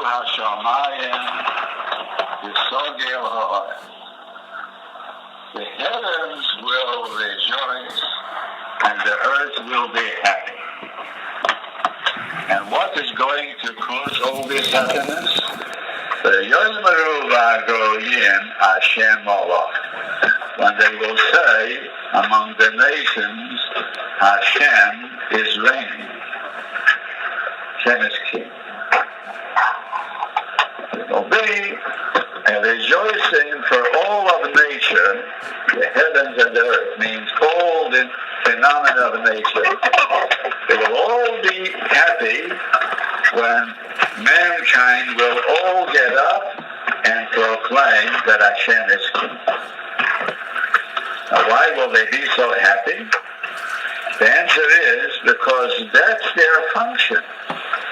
hashamayim v'sogel ha'aretz. The heavens will rejoice and the earth will be happy. And what is going to cause all this happiness? V'yomeru v'agoyim Hashem moth. When they will say among the nations, Hashem is reigning. Hashem is king. It will be a rejoicing for all of nature. The heavens and the earth means all the phenomena of nature. They will all be happy when mankind will all get up and proclaim that Hashem is king. Now, why will they be so happy? The answer is because that's their function.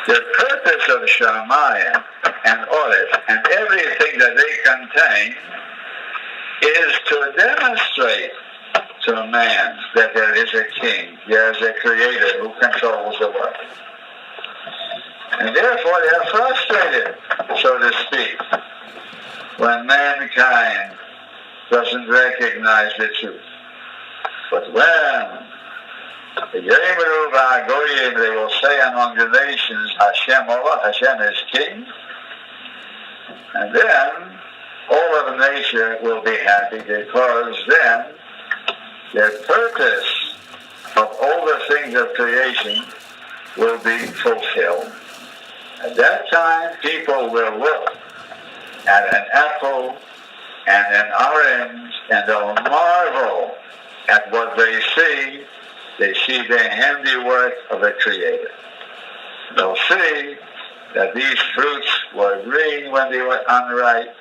The purpose of Shamayim and Oretz and everything that they contain is to demonstrate to man that there is a king, there is a creator who controls the world. And therefore they are frustrated, so to speak, when mankind doesn't recognize the truth. But when they will say among the nations, Hashem Allah, Hashem is king, and then all of nature will be happy because then the purpose of all the things of creation will be fulfilled. At that time, people will look at an apple and an orange and they'll marvel at what they see. They see the handiwork of the Creator. They'll see that these fruits were green when they were unripe,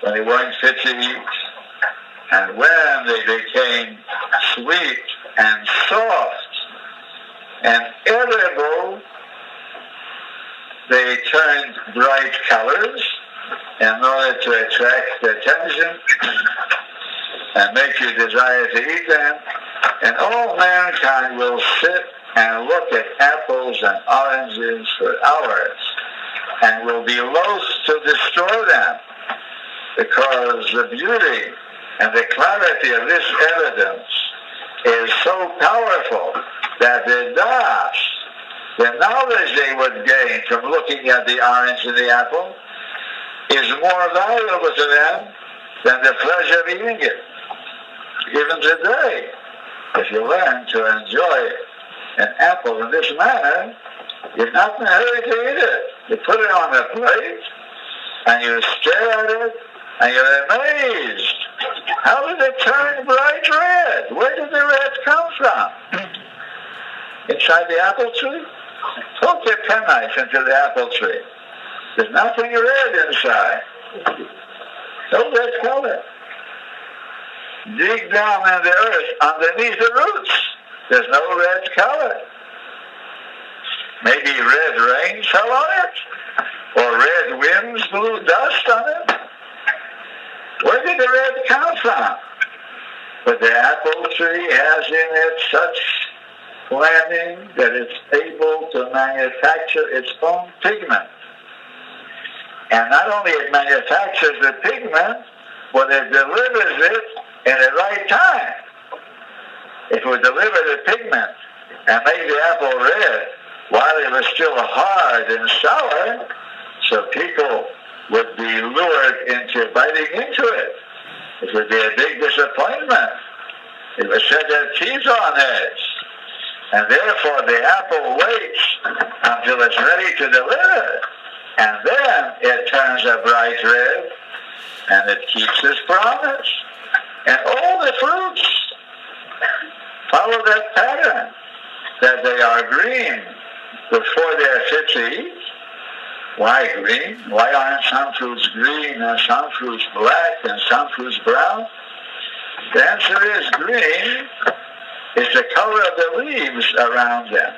when they weren't fit to eat, and when they became sweet and soft and edible, they turned bright colors in order to attract attention and make you desire to eat them. And all mankind will sit and look at apples and oranges for hours and will be loath to destroy them because the beauty and the clarity of this evidence is so powerful that the knowledge they would gain from looking at the orange and the apple is more valuable to them than the pleasure of eating it. Even today, if you learn to enjoy an apple in this manner, you're not in a hurry to eat it. You put it on a plate, and you stare at it, and you're amazed. How did it turn bright red? Where did the red come from? Inside the apple tree? Poke your penknife into the apple tree. There's nothing red inside. No red color. Dig down in the earth underneath the roots. There's no red color. Maybe red rain fell on it, or red winds blew dust on it. Where did the red come from? But the apple tree has in it such planning that it's able to manufacture its own pigment. And not only it manufactures the pigment, but it delivers it in the right time. If we deliver the pigment and make the apple red while it was still hard and sour, so people would be lured into biting into it. It would be a big disappointment. It would set their teeth on edge. And therefore the apple waits until it's ready to deliver. And then it turns a bright red, and it keeps its promise. And all the fruits follow that pattern, that they are green before they are fit to eat. Why green? Why aren't some fruits green and some fruits black and some fruits brown? The answer is green is the color of the leaves around them.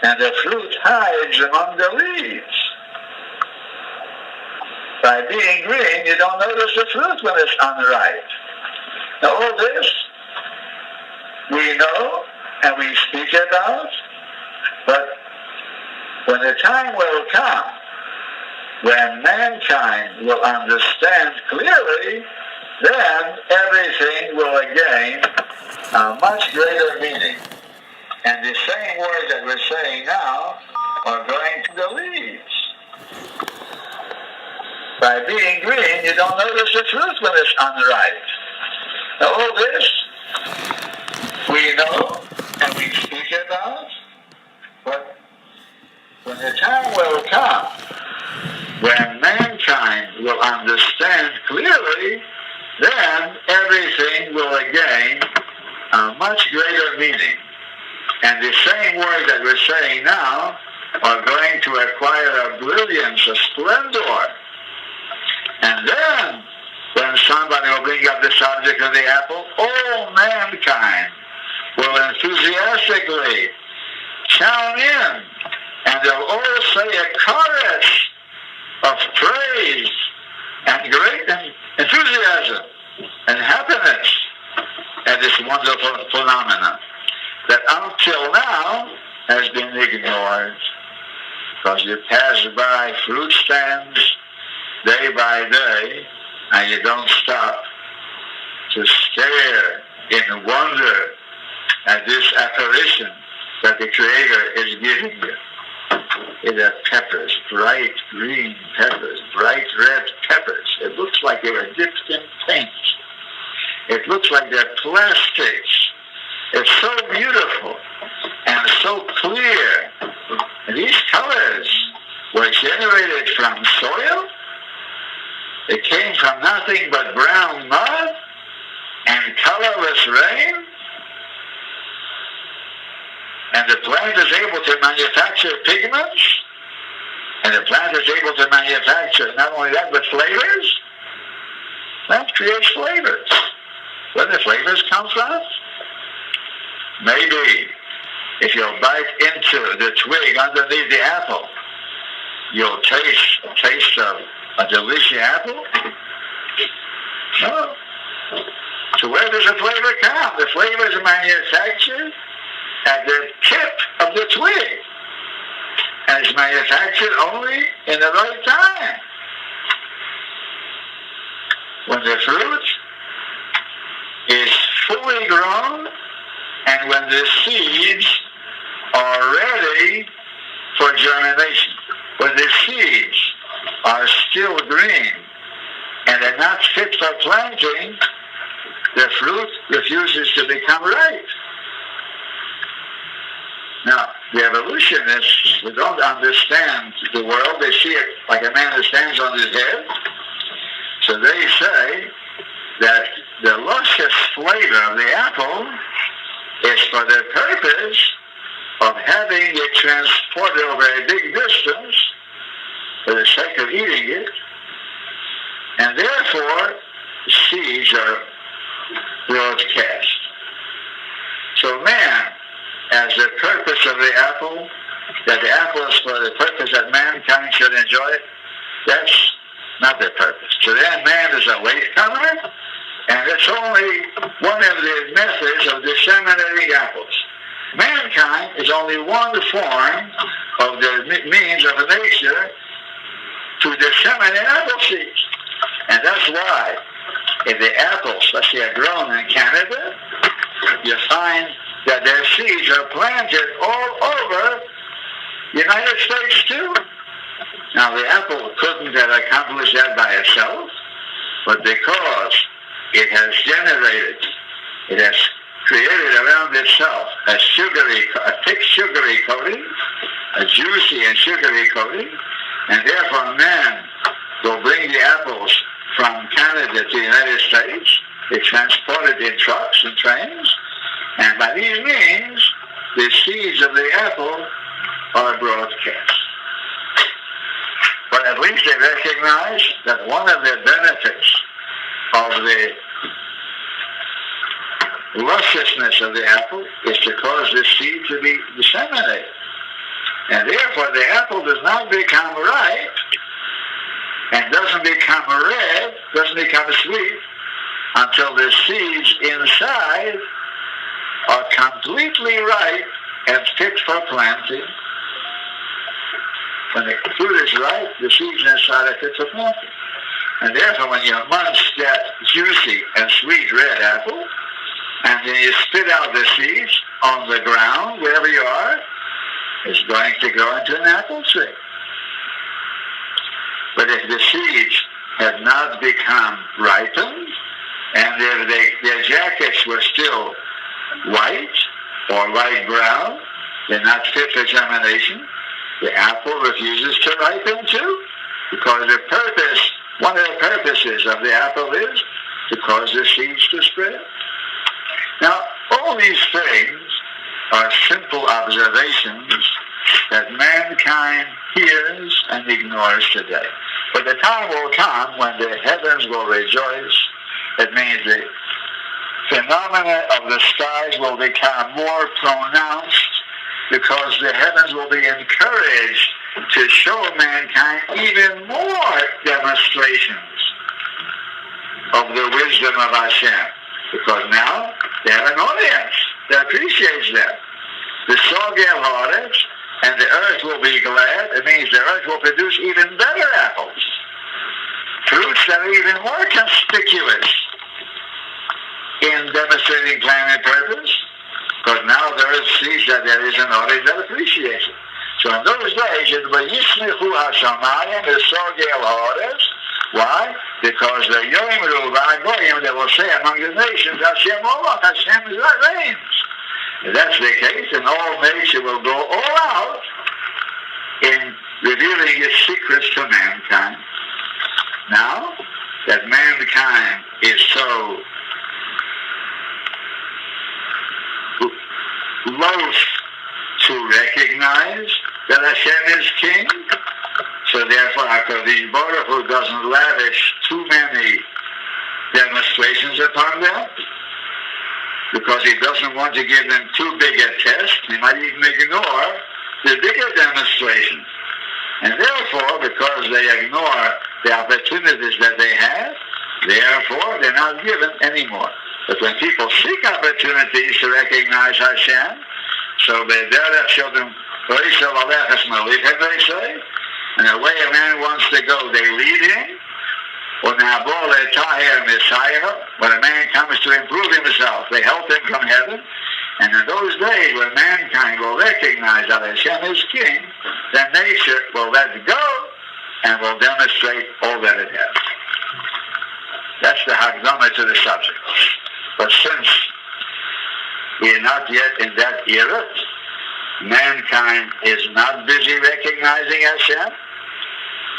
And the fruit hides among the leaves. By being green, you don't notice the fruit when it's unripe. Now all this we know and we speak about, but when the time will come when mankind will understand clearly, then everything will gain a much greater meaning. And the same words that we're saying now are going to the leaves. By being green, you don't notice the fruit when it's unripe. All this we know and we speak about, but when the time will come when mankind will understand clearly, then everything will gain a much greater meaning. And the same words that we're saying now are going to acquire a brilliance, a splendor. And then, when somebody will bring up the subject of the apple, all mankind will enthusiastically chime in, and they'll all say a chorus of praise and great enthusiasm and happiness at this wonderful phenomenon that until now has been ignored. Because you pass by fruit stands day by day, and you don't stop to stare in wonder at this apparition that the Creator is giving you. It are peppers, bright green peppers, bright red peppers. It looks like they were dipped in paint. It looks like they're plastics. It's so beautiful and so clear. And these colors were generated from soil. It came from nothing but brown mud and colorless rain. And the plant is able to manufacture pigments. And the plant is able to manufacture not only that, but flavors. Plant creates flavors. Where do the flavors come from? Maybe if you'll bite into the twig underneath the apple, you'll taste a taste of a delicious apple. No. So where does the flavor come? The flavor is manufactured at the tip of the twig. And it's manufactured only in the right time. When the fruit is fully grown and when the seeds are ready for germination. When the seeds are still green and they're not fit for planting, the fruit refuses to become ripe. Now, the evolutionists who don't understand the world, they see it like a man that stands on his head. So they say that the luscious flavor of the apple is for the purpose of having it transported over a big distance for the sake of eating it, and therefore seeds are broadcast. So man, as the purpose of the apple, that the apple is for the purpose that mankind should enjoy it, that's not their purpose. To them, man is a latecomer, and it's only one of the methods of disseminating apples. Mankind is only one form of the means of nature to disseminate apple seeds. And that's why if the apples, let's say, are grown in Canada, you find that their seeds are planted all over the United States too. Now the apple couldn't have accomplished that by itself, but because it has generated, it has created around itself a thick sugary coating, a juicy and sugary coating, and therefore man will bring the apples from Canada to the United States. They transport it in trucks and trains, and by these means, the seeds of the apple are broadcast. But at least they recognize that one of the benefits of the lusciousness of the apple is to cause the seed to be disseminated. And therefore the apple does not become ripe and doesn't become red, doesn't become sweet until the seeds inside are completely ripe and fit for planting. When the fruit is ripe, the seeds inside are fit for planting. And therefore, when you munch that juicy and sweet red apple, and then you spit out the seeds on the ground, wherever you are, it's going to grow into an apple tree. But if the seeds have not become ripened, and if their jackets were still white or light brown, they're not fit for germination, the apple refuses to ripen too, because one of the purposes of the apple is to cause the seeds to spread. Now, all these things are simple observations that mankind hears and ignores today. But the time will come when the heavens will rejoice. It means the phenomena of the skies will become more pronounced because the heavens will be encouraged to show mankind even more demonstrations of the wisdom of Hashem. Because now they have an audience that appreciates them. The sogel haaretz, and the earth will be glad. It means the earth will produce even better apples. Fruits that are even more conspicuous in demonstrating plan and purpose. Because now the earth sees that there is an audience that appreciates it. So in those days, it was Yisnichu HaShamayim, the sogel haaretz. Why? Because the Yoimru V'Agoyim, they will say among the nations, Hashem Olach, Hashem is that reigns. If that's the case, then all nature will go all out in revealing its secrets to mankind. Now that mankind is so loath to recognize that Hashem is king, so therefore HaKadosh Baruch Hu doesn't lavish too many demonstrations upon them, because he doesn't want to give them too big a test. He might even ignore the bigger demonstrations. And therefore, because they ignore the opportunities that they have, therefore they're not given anymore. But when people seek opportunities to recognize Hashem, so they children, they say, and the way a man wants to go, they lead him. When a man comes to improve himself, they help him from heaven. And in those days when mankind will recognize that Hashem is king, then nature will let go and will demonstrate all that it has. That's the Hakdama to the subject. But since we are not yet in that era, mankind is not busy recognizing Hashem.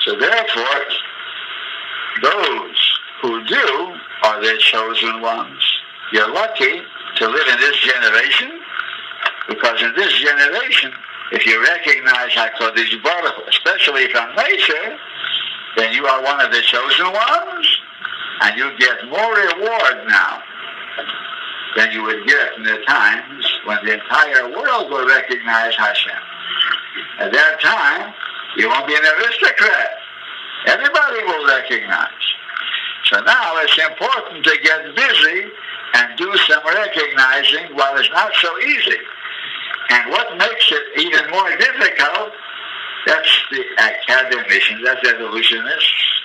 So therefore, those who do are the chosen ones. You're lucky to live in this generation, because in this generation, if you recognize HaKadosh Baruch Hu, especially from nature, then you are one of the chosen ones, and you get more reward now than you would get in the times when the entire world will recognize Hashem. At that time, you won't be an aristocrat. Everybody will recognize. So now it's important to get busy and do some recognizing while it's not so easy. And what makes it even more difficult, that's the academicians, that's evolutionists.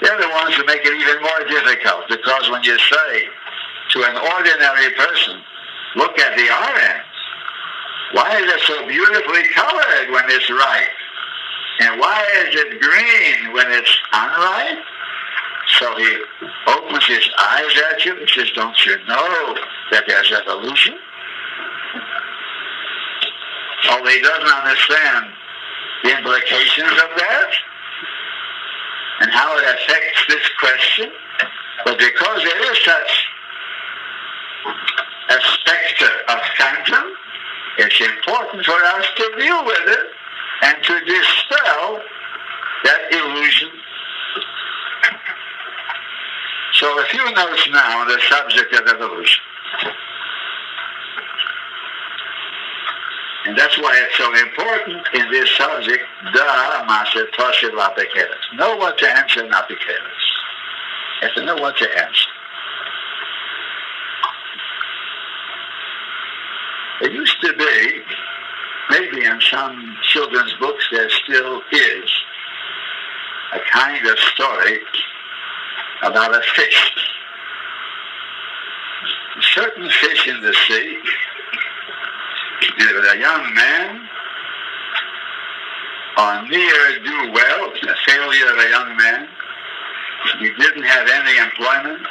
They're the ones who make it even more difficult, because when you say to an ordinary person, look at the orange, why is it so beautifully colored when it's ripe? And why is it green when it's unripe? So he opens his eyes at you and says, don't you know that there's evolution? Although he doesn't understand the implications of that and how it affects this question, but because there is such a specter of phantom, it's important for us to deal with it and to dispel that illusion. So a few notes now on the subject of evolution. And that's why it's so important in this subject, know what to answer, not be careless. You have to know what to answer. It used to be maybe in some children's books there still is a kind of story about a fish. A certain fish in the sea, and it was a young man, or near do well, a failure of a young man. He didn't have any employment,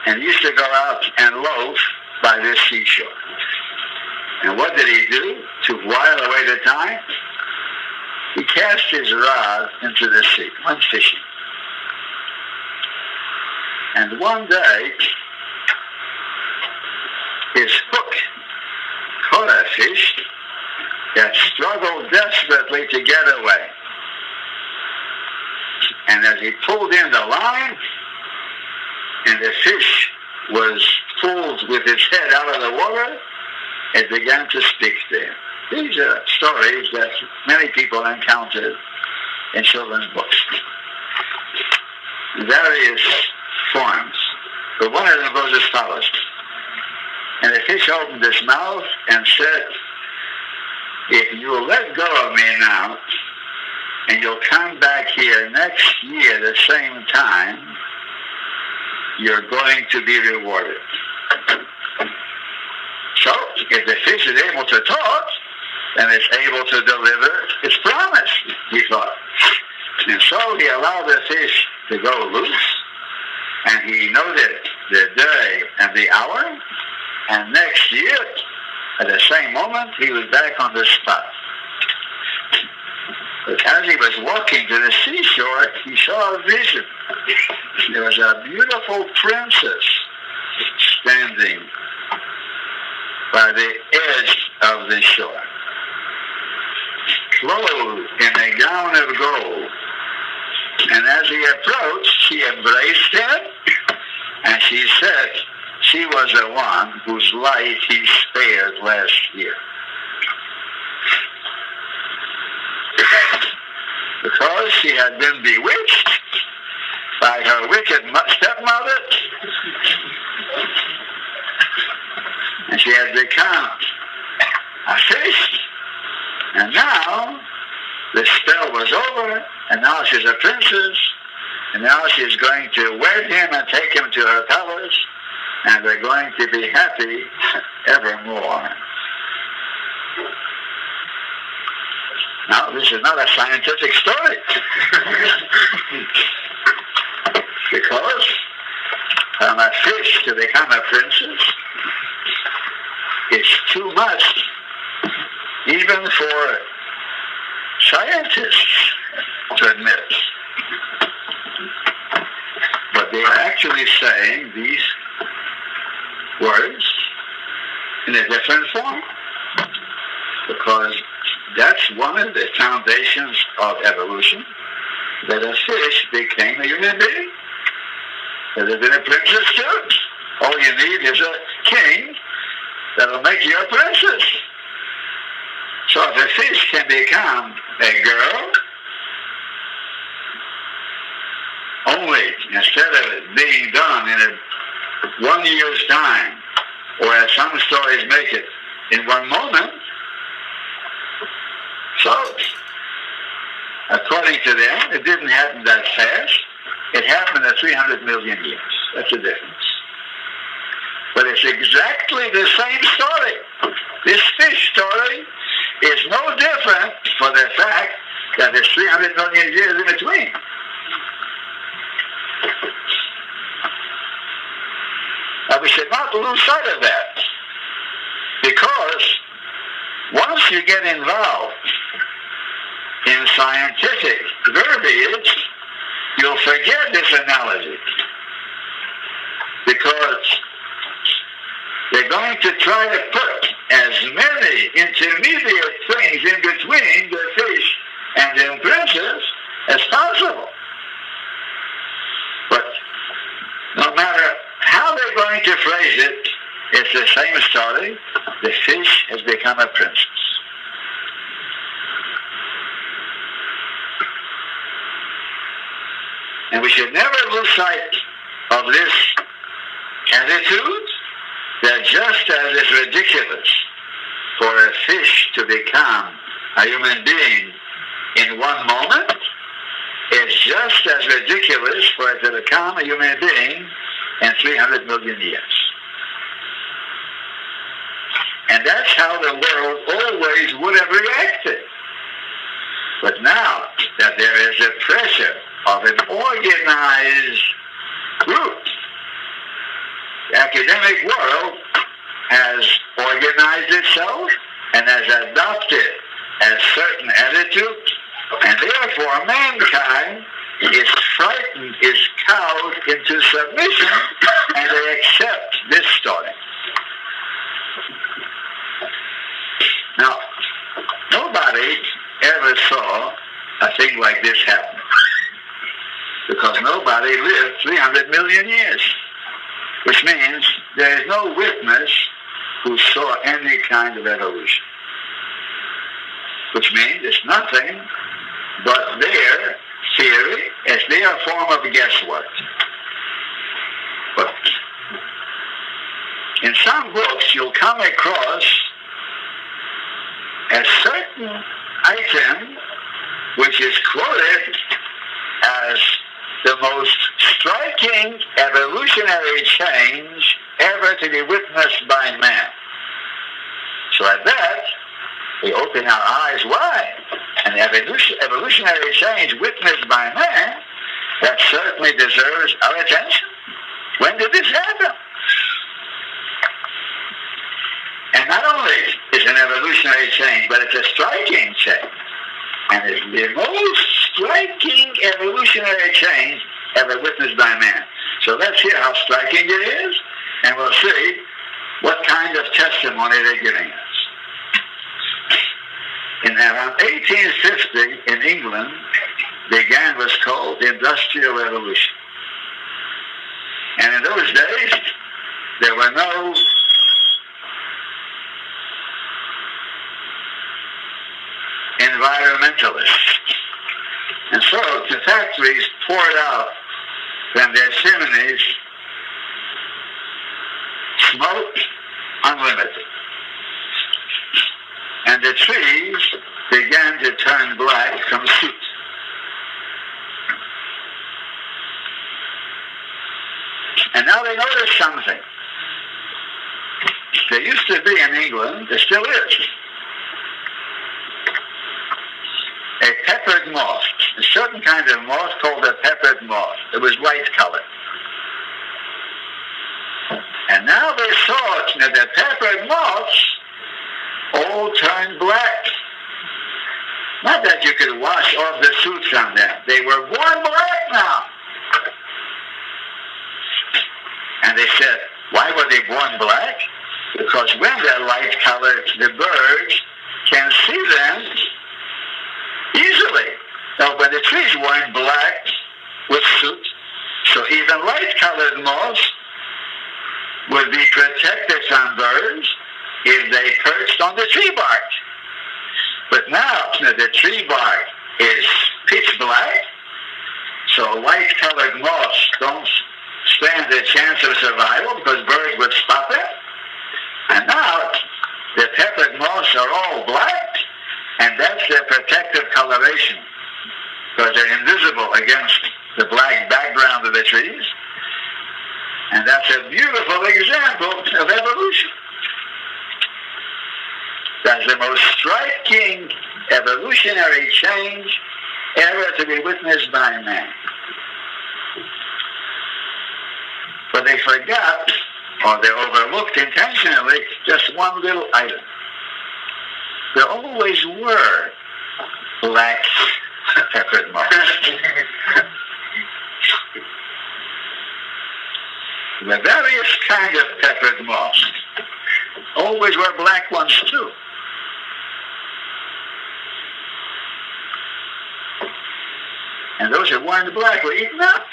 and he used to go out and loaf by this seashore. And what did he do to while away the time? He cast his rod into the sea, went fishing. And one day, his hook caught a fish that struggled desperately to get away. And as he pulled in the line, and the fish was pulled with its head out of the water, it began to speak to him. These are stories that many people encountered in children's books. Various forms. But one of them goes as follows. And the fish opened his mouth and said, if you will let go of me now, and you'll come back here next year the same time, you're going to be rewarded. So, if the fish is able to talk, then it's able to deliver its promise, he thought. And so he allowed the fish to go loose, and he noted the day and the hour, and next year, at the same moment, he was back on the spot. But as he was walking to the seashore, he saw a vision. There was a beautiful princess standing by the edge of the shore, clothed in a gown of gold. And as he approached, she embraced him, and she said she was the one whose life he spared last year. Because she had been bewitched by her wicked stepmother, and she had become a fish, and now the spell was over, and now she's a princess, and now she's going to wed him and take him to her palace, and they're going to be happy evermore. Now, this is not a scientific story. Because from a fish to become a princess is too much, even for scientists to admit. But they are actually saying these words in a different form, because that's one of the foundations of evolution, that a fish became a human being. There's been a princess too. All you need is a king that'll make you a princess. So if a fish can become a girl, only instead of it being done in 1 year's time, or as some stories make it, in one moment. So, according to them, it didn't happen that fast. It happened in 300 million years. That's the difference. But it's exactly the same story. This fish story is no different for the fact that there's 300 million years in between. Now, we should not lose sight of that, because once you get involved in scientific verbiage, you'll forget this analogy, because they're going to try to put as many intermediate things in between the fish and the princess as possible. But no matter how they're going to phrase it, it's the same story. The fish has become a princess. And we should never lose sight of this attitude, that just as it's ridiculous for a fish to become a human being in one moment is just as ridiculous for it to become a human being in 300 million years. And that's how the world always would have reacted. But now that there is a pressure of an organized group, the academic world has organized itself and has adopted a certain attitude, and therefore mankind is frightened, is cowed into submission, and they accept this story. Now, nobody ever saw a thing like this happen, because nobody lived 300 million years, which means there is no witness who saw any kind of evolution, which means it's nothing but their theory, it's their form of guesswork. But in some books you'll come across a certain item which is quoted as the most striking evolutionary change ever to be witnessed by man. So at that, we open our eyes wide. An evolutionary change witnessed by man, that certainly deserves our attention. When did this happen? And not only is an evolutionary change, but it's a striking change. And it's the most striking evolutionary change ever witnessed by man. So let's hear how striking it is, and we'll see what kind of testimony they're giving us. In around 1850 in England began what's called the Industrial Revolution. And in those days, there were no environmentalists. And so the factories poured out from their chimneys smoke unlimited. And the trees began to turn black from soot. And now they noticed something. There used to be in England, there still is, a peppered moth, a certain kind of moth called a peppered moth. It was light colored. And now they saw that the peppered moths all turned black. Not that you could wash off the soot from them. They were born black now. And they said, why were they born black? Because when they're light colored, the birds can see them easily. Now, when the trees weren't black with soot, so even light colored moths would be protected from birds if they perched on the tree bark. But now the tree bark is pitch black, so light-colored moths don't stand a chance of survival because birds would spot them. And now the peppered moths are all black, and that's their protective coloration, because they're invisible against the black background of the trees. And that's a beautiful example of evolution. That's the most striking evolutionary change ever to be witnessed by man. But they forgot, or they overlooked intentionally, just one little item. There always were black peppered moths. The various kind of peppered moths always were black ones too. And those who weren't black were eaten up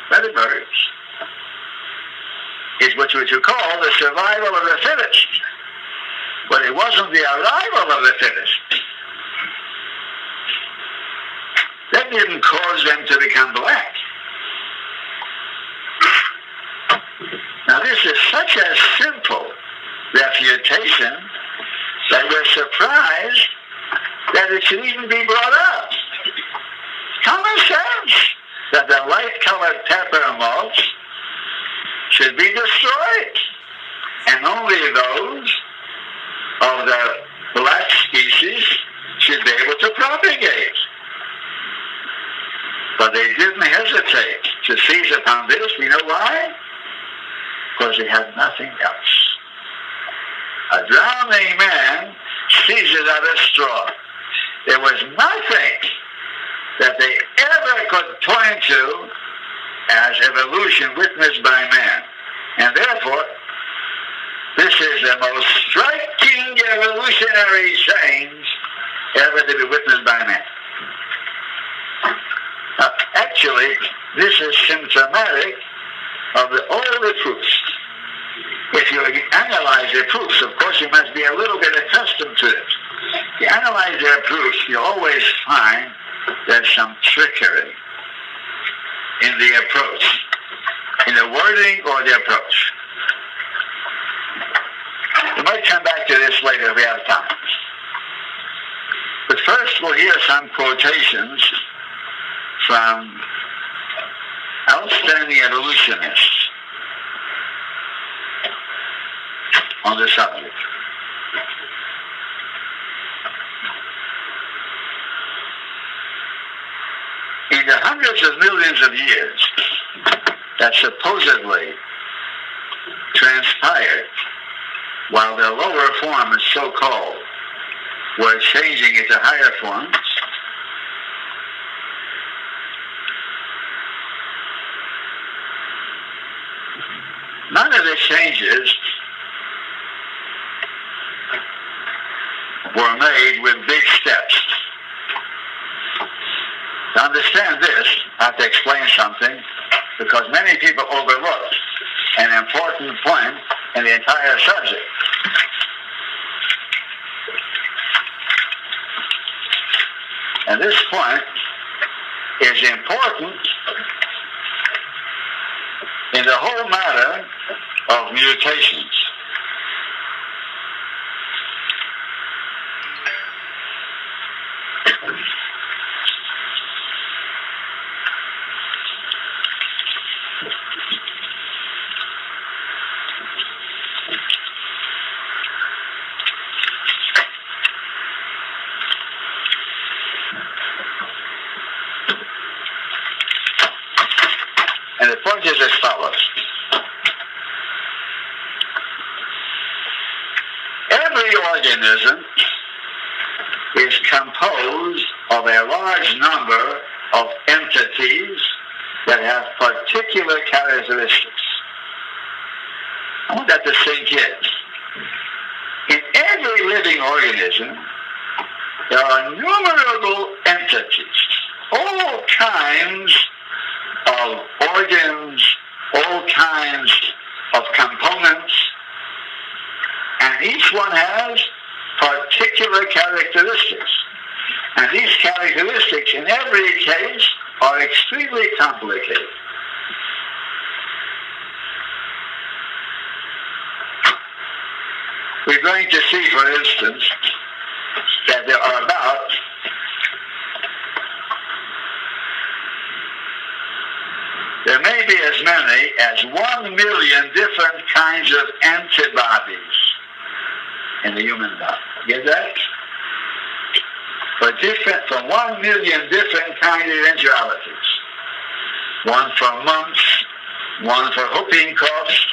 by the birds. It's what you call the survival of the fittest. But it wasn't the arrival of the fittest. That didn't cause them to become black. Now this is such a simple refutation that we're surprised that it should even be brought up. Common sense that the light-colored pepper moths should be destroyed, and only those of the black species should be able to propagate. But they didn't hesitate to seize upon this. You know why? Because they had nothing else. A drowning man seizes at a straw. There was nothing that they ever could point to as evolution witnessed by man. And therefore, this is the most striking evolutionary change ever to be witnessed by man. Actually, this is symptomatic of all the proofs. If you analyze their proofs, of course, you must be a little bit accustomed to it. If you analyze their proofs, you always find there's some trickery in the approach, in the wording or the approach. We might come back to this later if we have time. But first, we'll hear some quotations from outstanding evolutionists on the subject. In the hundreds of millions of years that supposedly transpired while the lower forms, so-called, were changing into higher forms, none of the changes were made with big steps. To understand this, I have to explain something, because many people overlook an important point in the entire subject. And this point is important in the whole matter of mutations. And the point is as follows. Every organism is composed of a large number of entities that have particular characteristics. I want that to sink in. In every living organism, there are innumerable entities, all kinds of organs, all kinds of components, and each one has particular characteristics. And these characteristics, in every case, are extremely complicated. We're going to see, for instance, that there are about there may be as many as 1 million different kinds of antibodies in the human body. Get that? From 1 million different kinds of eventualities. One for mumps, one for whooping coughs,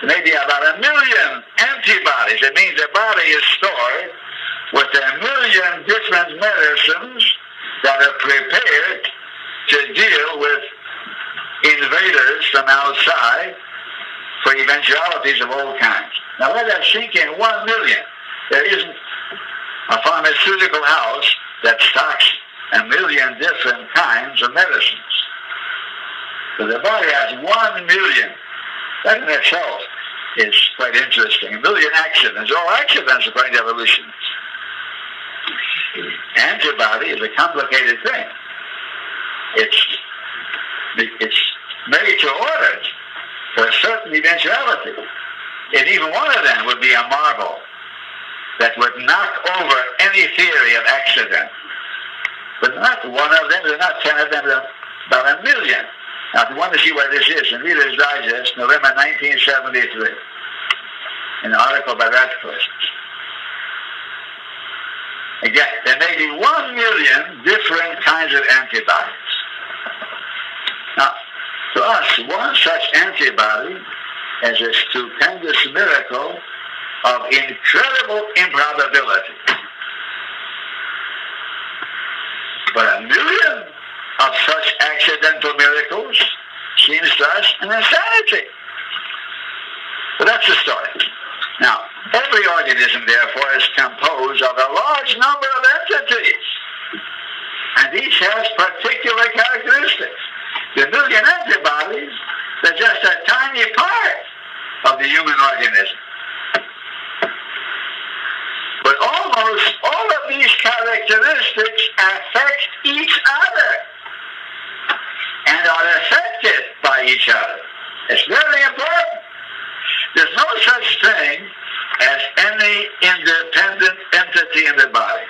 maybe about 1 million antibodies. It means the body is stored with 1 million different medicines that are prepared to deal with invaders from outside for eventualities of all kinds. Now let that sink in. 1 million. There isn't a pharmaceutical house that stocks 1 million different kinds of medicines. So the body has 1 million. That in itself is quite interesting. 1 million accidents. All accidents according to evolution. Antibody is a complicated thing. It's made to order for a certain eventuality. And even one of them would be a marvel. that would knock over any theory of accident. But not one of them, there are not 10 of them, there are about 1 million. Now, if you want to see where this is, in Reader's Digest, November 1973, in an article by Radcliffe. Again, there may be 1 million different kinds of antibodies. Now, to us, one such antibody is a stupendous miracle of incredible improbability. But 1 million of such accidental miracles seems to us an insanity. So that's the story. Now, every organism, therefore, is composed of a large number of entities, and each has particular characteristics. The 1 million antibodies, they're just a tiny part of the human organism. But almost all of these characteristics affect each other and are affected by each other. It's very important. There's no such thing as any independent entity in the body.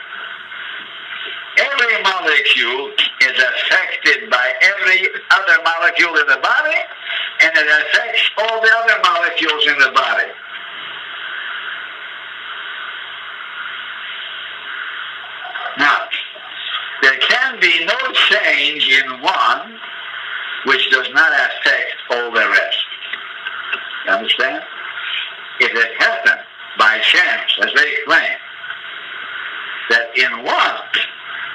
Every molecule is affected by every other molecule in the body, and it affects all the other molecules in the body. Now, there can be no change in one which does not affect all the rest. You understand? If it happened by chance, as they claim, that in one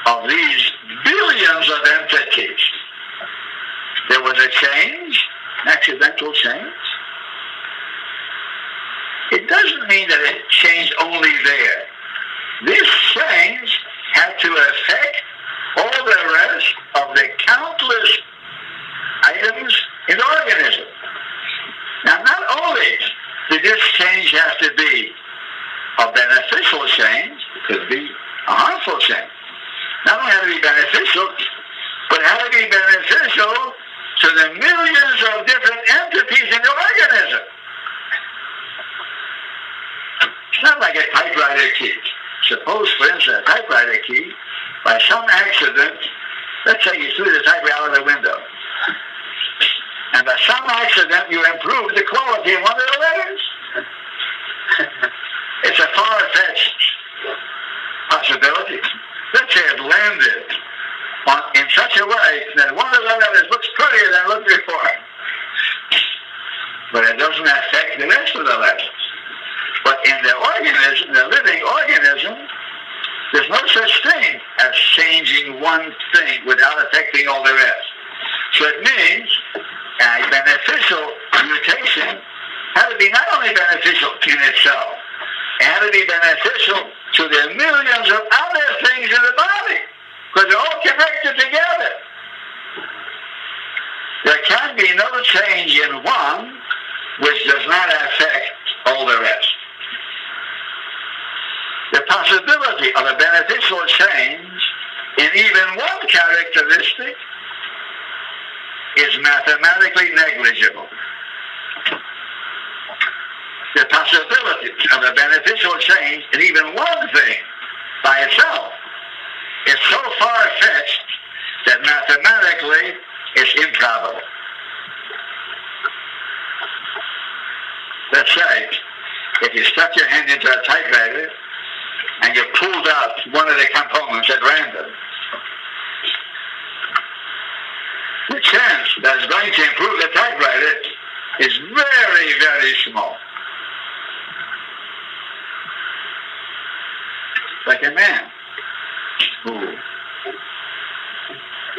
of these billions of entities there was a change, an accidental change, it doesn't mean that it changed only there. This change had to affect all the rest of the countless items in the organism. Now, not only did this change have to be a beneficial change, it could be a harmful change. Not only had to be beneficial, but it had to be beneficial to the millions of different entities in the organism. It's not like a typewriter key. Suppose, for instance, a typewriter key, by some accident, let's say you threw the typewriter out of the window, and by some accident you improve the quality of one of the letters. It's a far-fetched possibility. Let's say it landed in such a way that one of the letters looks prettier than it looked before. But it doesn't affect the rest of the letters. But in the organism, the living organism, there's no such thing as changing one thing without affecting all the rest. So it means a beneficial mutation had to be not only beneficial in itself, it had to be beneficial to the millions of other things in the body, because they're all connected together. There can be no change in one which does not affect all the rest. The possibility of a beneficial change in even one characteristic is mathematically negligible. The possibility of a beneficial change in even one thing by itself is so far-fetched that mathematically it's improbable. Let's say, if you stuck your hand into a typewriter and you pulled out one of the components at random, the chance that it's going to improve the typewriter is very, very small. Like a man who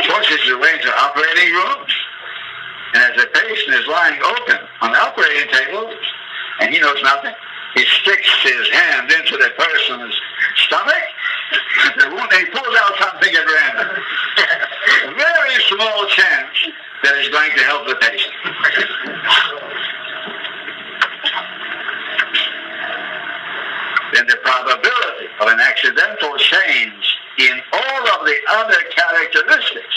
forces his way into operating rooms, and as the patient is lying open on the operating table, and he knows nothing, he sticks his hand into the person's stomach, and he pulls out something at random. A very small chance that it's going to help the patient. Then the probability of an accidental change in all of the other characteristics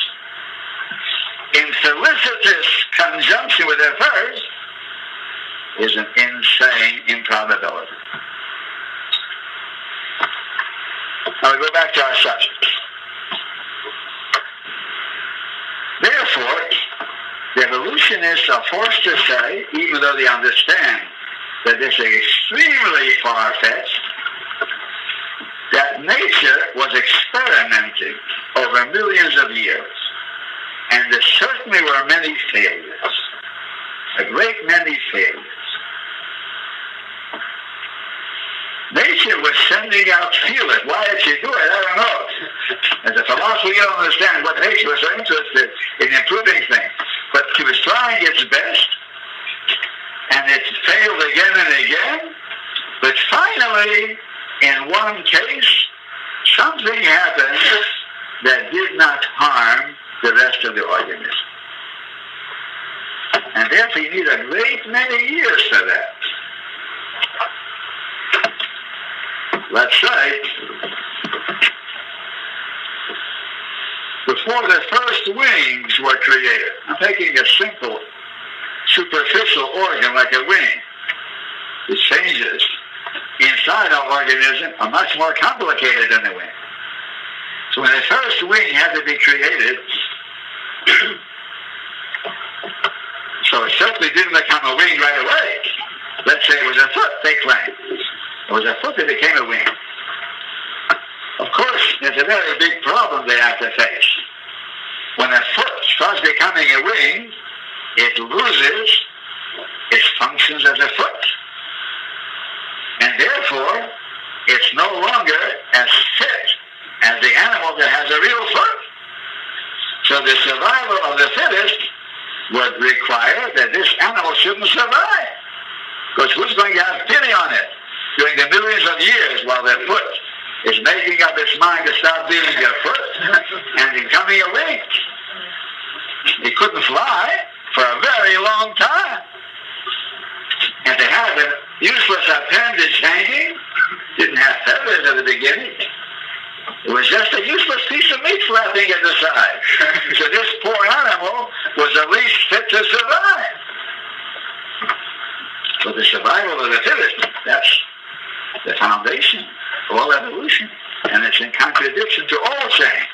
in felicitous conjunction with the first is an insane improbability. Now we go back to our subject. Therefore, the evolutionists are forced to say, even though they understand that this is extremely far-fetched, that nature was experimenting over millions of years, and there certainly were many failures, a great many failures. Nature was sending out feelers. Why did she do it? I don't know. As a philosopher, you don't understand what nature was so interested in improving things. But she was trying its best, and it failed again and again. But finally, in one case, something happened that did not harm the rest of the organism. And therefore, you need a great many years for that. Let's say, before the first wings were created, I'm taking a simple, superficial organ like a wing. The changes inside our organism are much more complicated than the wing. So when the first wing had to be created, so it certainly didn't become a wing right away. Let's say it was a foot they claimed. It was a foot that became a wing. Of course, there's a very big problem they have to face. When a foot starts becoming a wing, it loses its functions as a foot. And therefore, it's no longer as fit as the animal that has a real foot. So the survival of the fittest would require that this animal shouldn't survive. Because who's going to have pity on it during the millions of years while their foot is making up its mind to stop being a foot and becoming a wing? It couldn't fly for a very long time. And to have a useless appendage hanging, didn't have feathers at the beginning. It was just a useless piece of meat flapping at the side. So this poor animal was at least fit to survive. So the survival of the fittest, that's the foundation of all evolution. And it's in contradiction to all change.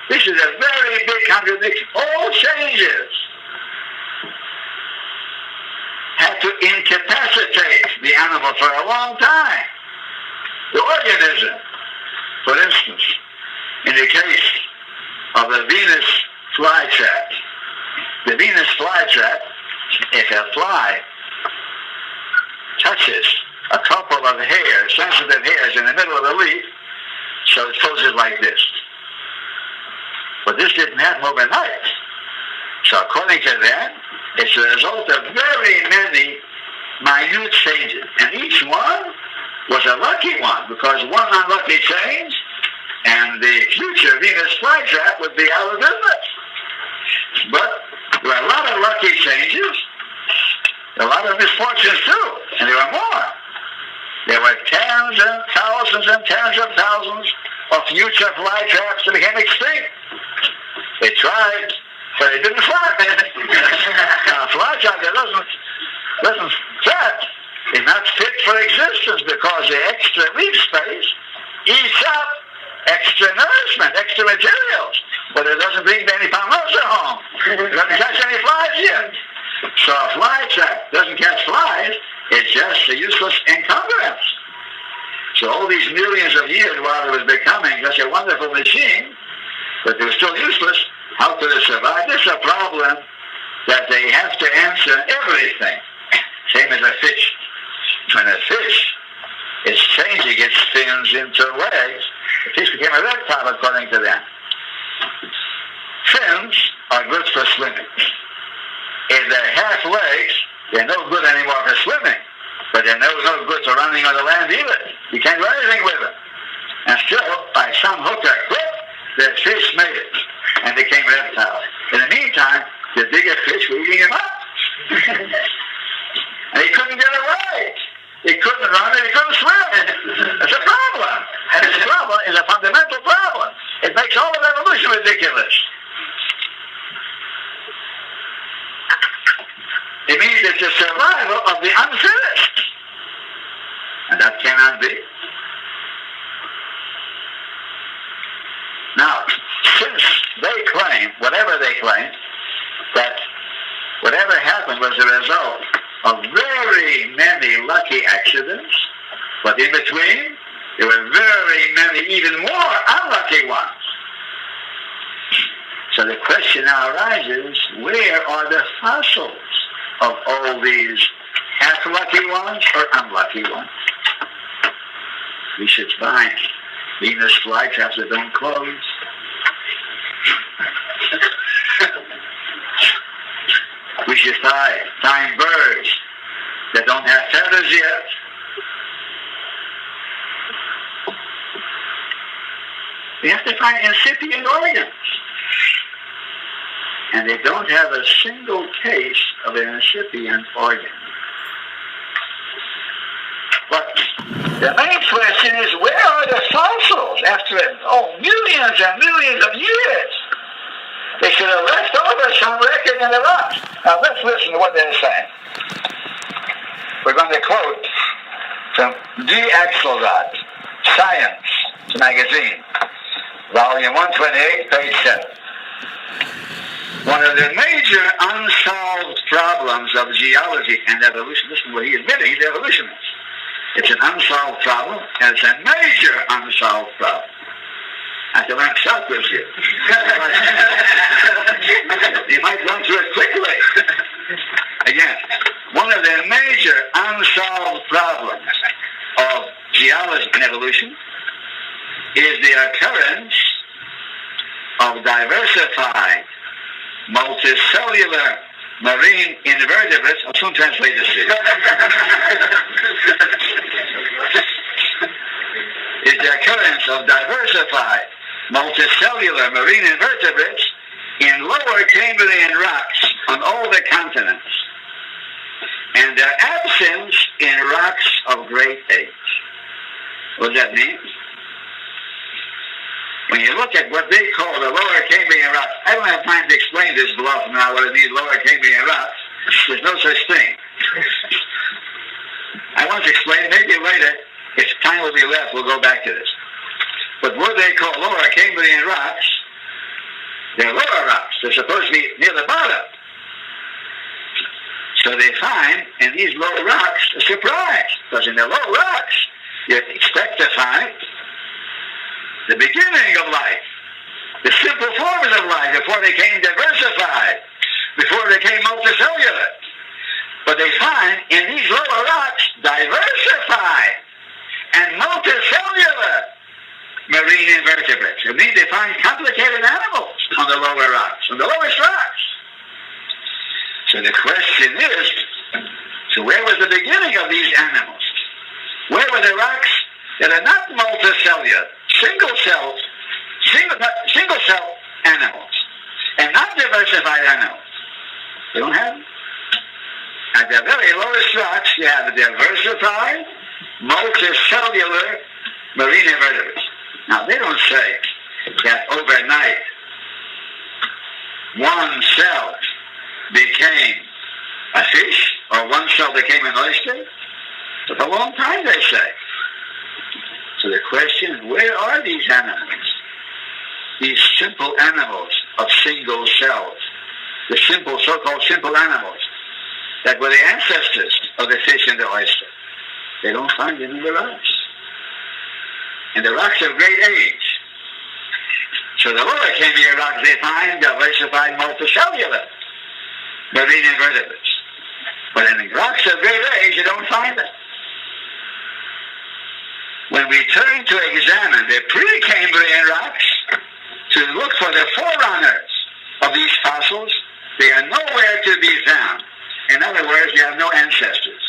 This is a very big contradiction. All changes had to incapacitate the animal for a long time. The organism, for instance, in the case of the Venus flytrap, the Venus flytrap, if a fly touches a couple of hairs, sensitive hairs in the middle of the leaf, so it closes like this. But this didn't happen overnight. So according to them, it's a result of very many minute changes. And each one was a lucky one, because one unlucky change and the future Venus flytrap would be out of business. But there were a lot of lucky changes, a lot of misfortunes too, and there were more. There were tens and tens of thousands of future flytraps that became extinct. They tried, but it didn't fly. A flytrap that doesn't flap is not fit for existence because the extra leaf space eats up extra nourishment, extra materials, but it doesn't bring any pomosa home. It doesn't catch any flies yet. So a flytrap doesn't catch flies, it's just a useless encumbrance. So all these millions of years while it was becoming such a wonderful machine, but it was still useless, how could it survive? This is a problem that they have to answer everything. Same as a fish. When a fish is changing its fins into legs, the fish became a reptile according to them. Fins are good for swimming. If they're half legs, they're no good anymore for swimming. But they're no good for running on the land either. You can't do anything with them. And still, by some hook or crook, the fish made it and became reptiles. In the meantime, the bigger fish were eating him up. And he couldn't get away. He couldn't run and he couldn't swim. It's a problem. And this problem is a fundamental problem. It makes all of evolution ridiculous. It means it's the survival of the unfinished. And that cannot be. Now, since they claim, whatever they claim, that whatever happened was a result of very many lucky accidents, but in between, there were very many, even more unlucky ones. So the question now arises, where are the fossils of all these half-lucky ones or unlucky ones? We should find Venus flytraps that don't close. We should find birds that don't have feathers yet. We have to find incipient organs. And they don't have a single case of an incipient organ. But the main question is, where are the fossils after millions and millions of years? They should have left over some record in the rocks. Now let's listen to what they're saying. We're going to quote from D. Axelrod, Science magazine, volume 128, page 7. One of the major unsolved problems of geology and evolution, listen to what he's admitting, he's an evolutionist. It's an unsolved problem, and it's a major unsolved problem. I have to learn chakras here. You might run through it quickly. Again, one of the major unsolved problems of geology and evolution is the occurrence of diversified, multicellular marine invertebrates. I'll soon translate this to you. Is the occurrence of diversified, multicellular marine invertebrates in lower Cambrian rocks on all the continents, and their absence in rocks of great age. What does that mean? When you look at what they call the lower Cambrian rocks, I don't have time to explain this bluff now, what it means, lower Cambrian rocks. There's no such thing. I want to explain, maybe later, if time will be left, we'll go back to this. But what they call lower Cambrian rocks, they're lower rocks. They're supposed to be near the bottom. So they find in these low rocks a surprise, because in the low rocks, you expect to find the beginning of life, the simple forms of life before they became diversified, before they became multicellular. But they find in these lower rocks diversified and multicellular marine invertebrates. It means they find complicated animals on the lower rocks, on the lowest rocks. So the question is, so where was the beginning of these animals? Where were the rocks that are not multicellular, single cell animals, and not diversified animals? You don't have them. At the very lowest rocks, you have a diversified, multicellular marine invertebrates. Now, they don't say that overnight one cell became a fish or one cell became an oyster. It took a long time, they say. So the question is, where are these animals? These simple animals of single cells, the simple, so-called simple animals that were the ancestors of the fish and the oyster. They don't find them in the rocks. And the rocks of great age. So the lower Cambrian rocks, they find diversified multicellular marine invertebrates. But in the rocks of great age, you don't find them. When we turn to examine the pre-Cambrian rocks to look for the forerunners of these fossils, they are nowhere to be found. In other words, they have no ancestors.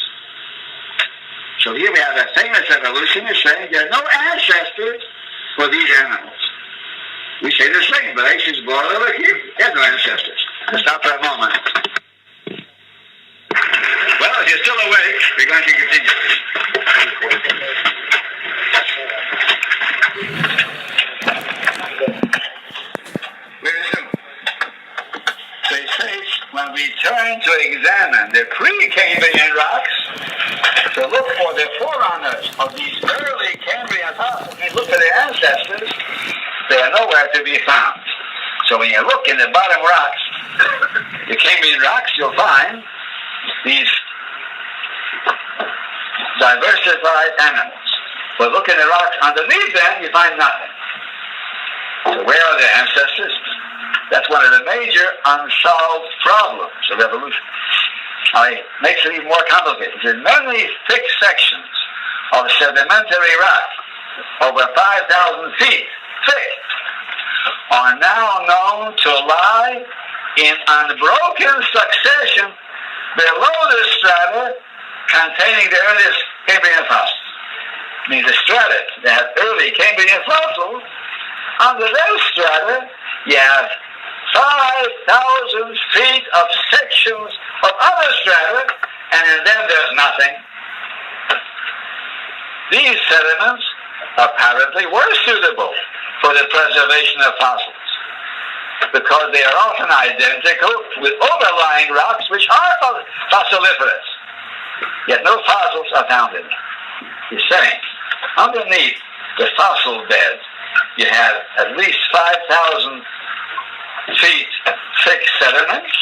So here we have a famous evolutionist saying there are no ancestors for these animals. We say the same, but Asians born over here, they have no ancestors. Let's stop for a moment. Well, if you're still awake, we're going to continue. We resume. So it says, when we turn to examine the pre-Cambrian rocks, to look for the forerunners of these early Cambrian fossils, we look for their ancestors, they are nowhere to be found. So when you look in the bottom rocks, the Cambrian rocks, you'll find these diversified animals. But look in the rocks underneath them, you find nothing. So where are their ancestors? That's one of the major unsolved problems of evolution. It makes it even more complicated. There's many thick sections of sedimentary rock, over 5,000 feet thick, are now known to lie in unbroken succession below the strata containing the earliest Cambrian fossils. I mean, the strata that have early Cambrian fossils, under those strata, you have 5,000 feet of sections of other strata, and in them there's nothing. These sediments apparently were suitable for the preservation of fossils, because they are often identical with overlying rocks which are fossiliferous, yet no fossils are found in them. He's saying, underneath the fossil bed, you have at least 5,000 feet thick sediments,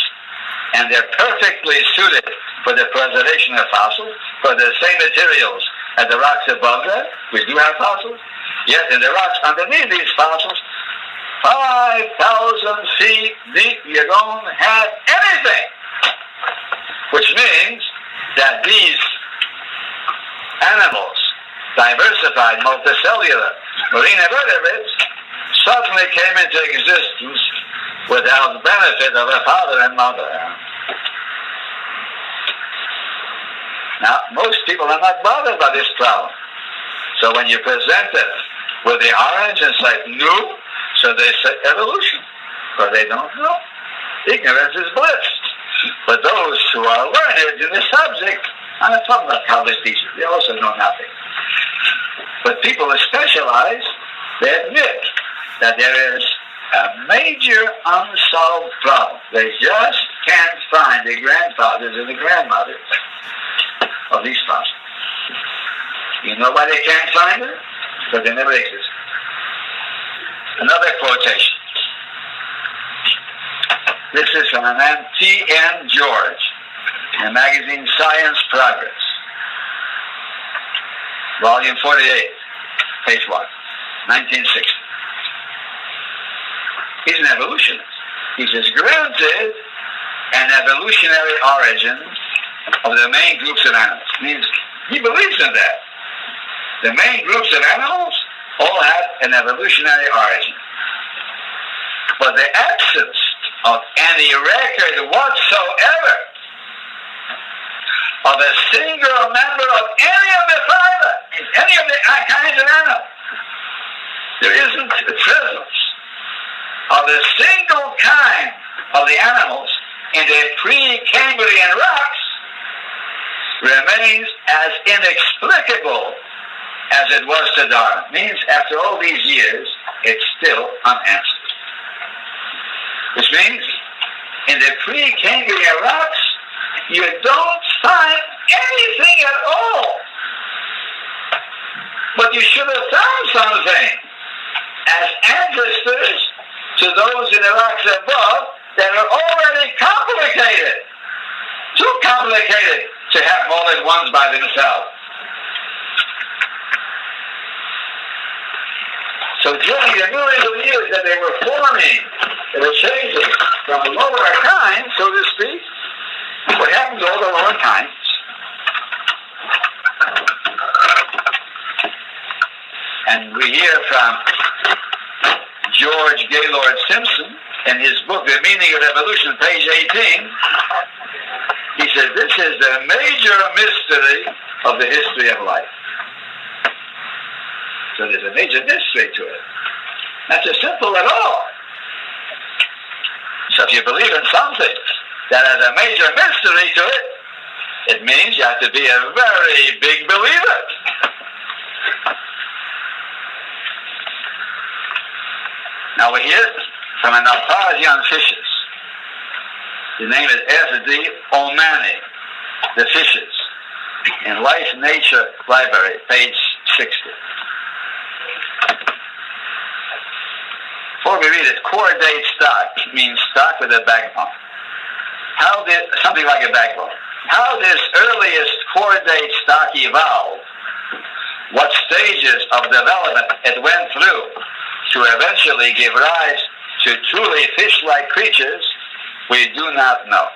and they're perfectly suited for the preservation of fossils, for the same materials as the rocks above them. We do have fossils, yet in the rocks underneath these fossils, 5,000 feet deep, you don't have anything. Which means that these animals, diversified, multicellular, marine invertebrates, suddenly came into existence without the benefit of a father and mother. Now, most people are not bothered by this problem. So when you present it with the orange and say, no, so they say evolution, but they don't know. Ignorance is bliss. But those who are learned in the subject, I'm not talking about college teachers, they also know nothing. But people who specialize, they admit that there is a major unsolved problem. They just can't find the grandfathers and the grandmothers of these fossils. You know why they can't find them? Because they never existed. Another quotation. This is from a man, T.N. George, in the magazine Science Progress, volume 48, page 1, 1960. He's an evolutionist. He says, granted an evolutionary origin of the main groups of animals. Means he believes in that. The main groups of animals all have an evolutionary origin. But the absence of any record whatsoever of a single member of any of the phyla, any of the kinds of animals, there isn't the presence of a single kind of the animals in the pre-Cambrian rocks remains as inexplicable as it was to Darwin. Means after all these years, it's still unanswered. Which means in the pre-Cambrian rocks, you don't find anything at all. But you should have found something as ancestors to those in the rocks above that are already complicated. Too complicated to have more than ones by themselves. So during the millions of years that they were forming, they were changing from lower kinds, so to speak, what happened to all the lower kinds? And we hear from George Gaylord Simpson in his book, The Meaning of Evolution, page 18. He says, this is the major mystery of the history of life. So there's a major mystery to it. Not so simple at all. So if you believe in something that has a major mystery to it, it means you have to be a very big believer. Now we hear from an authority on fishes. His name is F.D. O'Mani, The Fishes, in Life Nature Library, page 60. before we read it, chordate stock means stock with a backbone. Something like a backbone. How this earliest chordate stock evolved, what stages of development it went through to eventually give rise to truly fish-like creatures, we do not know.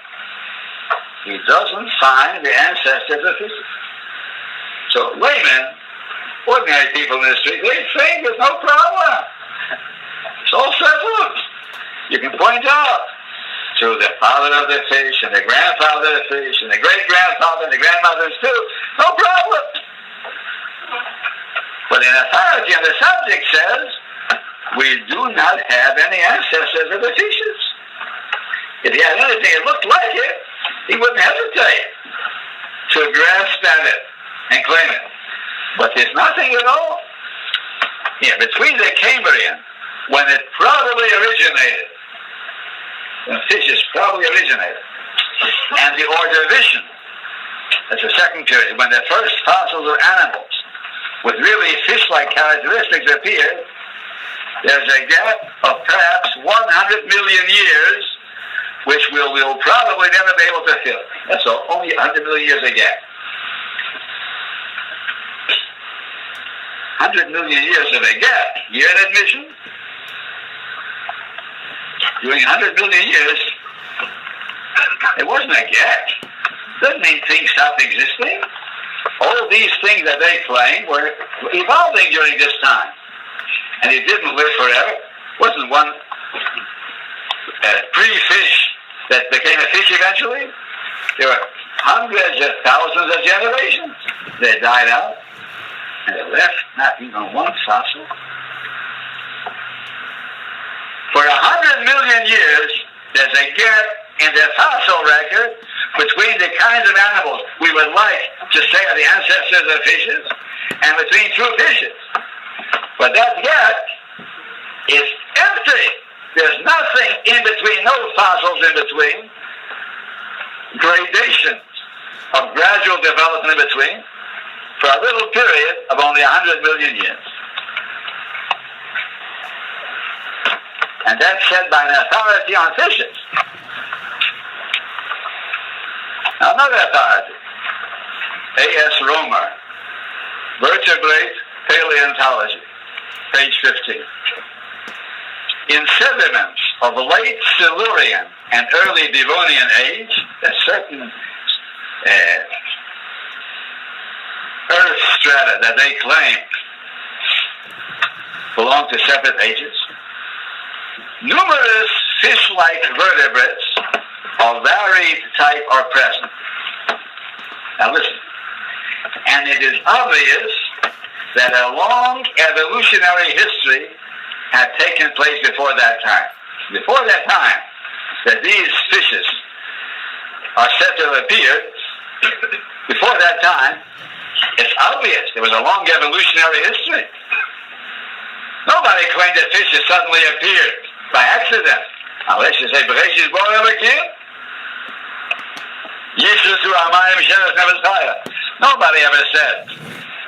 He doesn't find the ancestors of fishes. So laymen, ordinary people in the street, they think there's no problem. It's all settled. You can point out to the father of the fish and the grandfather of the fish and the great-grandfather and the grandmothers too. No problem. But in authority on the subject says, we do not have any ancestors of the fishes. If he had anything that looked like it, he wouldn't hesitate to grasp at it and claim it. But there's nothing at all. Yeah, between the Cambrian, when it probably originated, when fishes probably originated, and the Ordovician, that's the second period, when the first fossils of animals with really fish-like characteristics appeared, there's a gap of perhaps 100 million years, which we'll probably never be able to fill. That's all, only 100 million years a gap. 100 million years of a gap. Year in admission? During 100 million years, it wasn't a gap. Doesn't mean things stopped existing. All these things that they claim were evolving during this time. And it didn't live forever. It wasn't one pre-fish that became a fish eventually. There were hundreds of thousands of generations. They died out. And they left not even one fossil. For 100 million years, there's a gap in the fossil record between the kinds of animals we would like to say are the ancestors of fishes and between true fishes. But that gap is empty. There's nothing in between, no fossils in between, gradations of gradual development in between, for a little period of only 100 million years. And that's said by an authority on fishes. Now another authority, A.S. Romer, Vertebrate Paleontology, page 15. In sediments of the late Silurian and early Devonian age, a certain earth strata that they claim belong to separate ages, numerous fish-like vertebrates of varied type are present. Now listen, and it is obvious that a long evolutionary history had taken place before that time. Before that time, that these fishes are said to have appeared, before that time, it's obvious there was a long evolutionary history. Nobody claimed that fishes suddenly appeared by accident. Unless you say, Bereshit bara Elokim, Yishusu Hamayim Sheretz Nefesh Chaya. Nobody ever said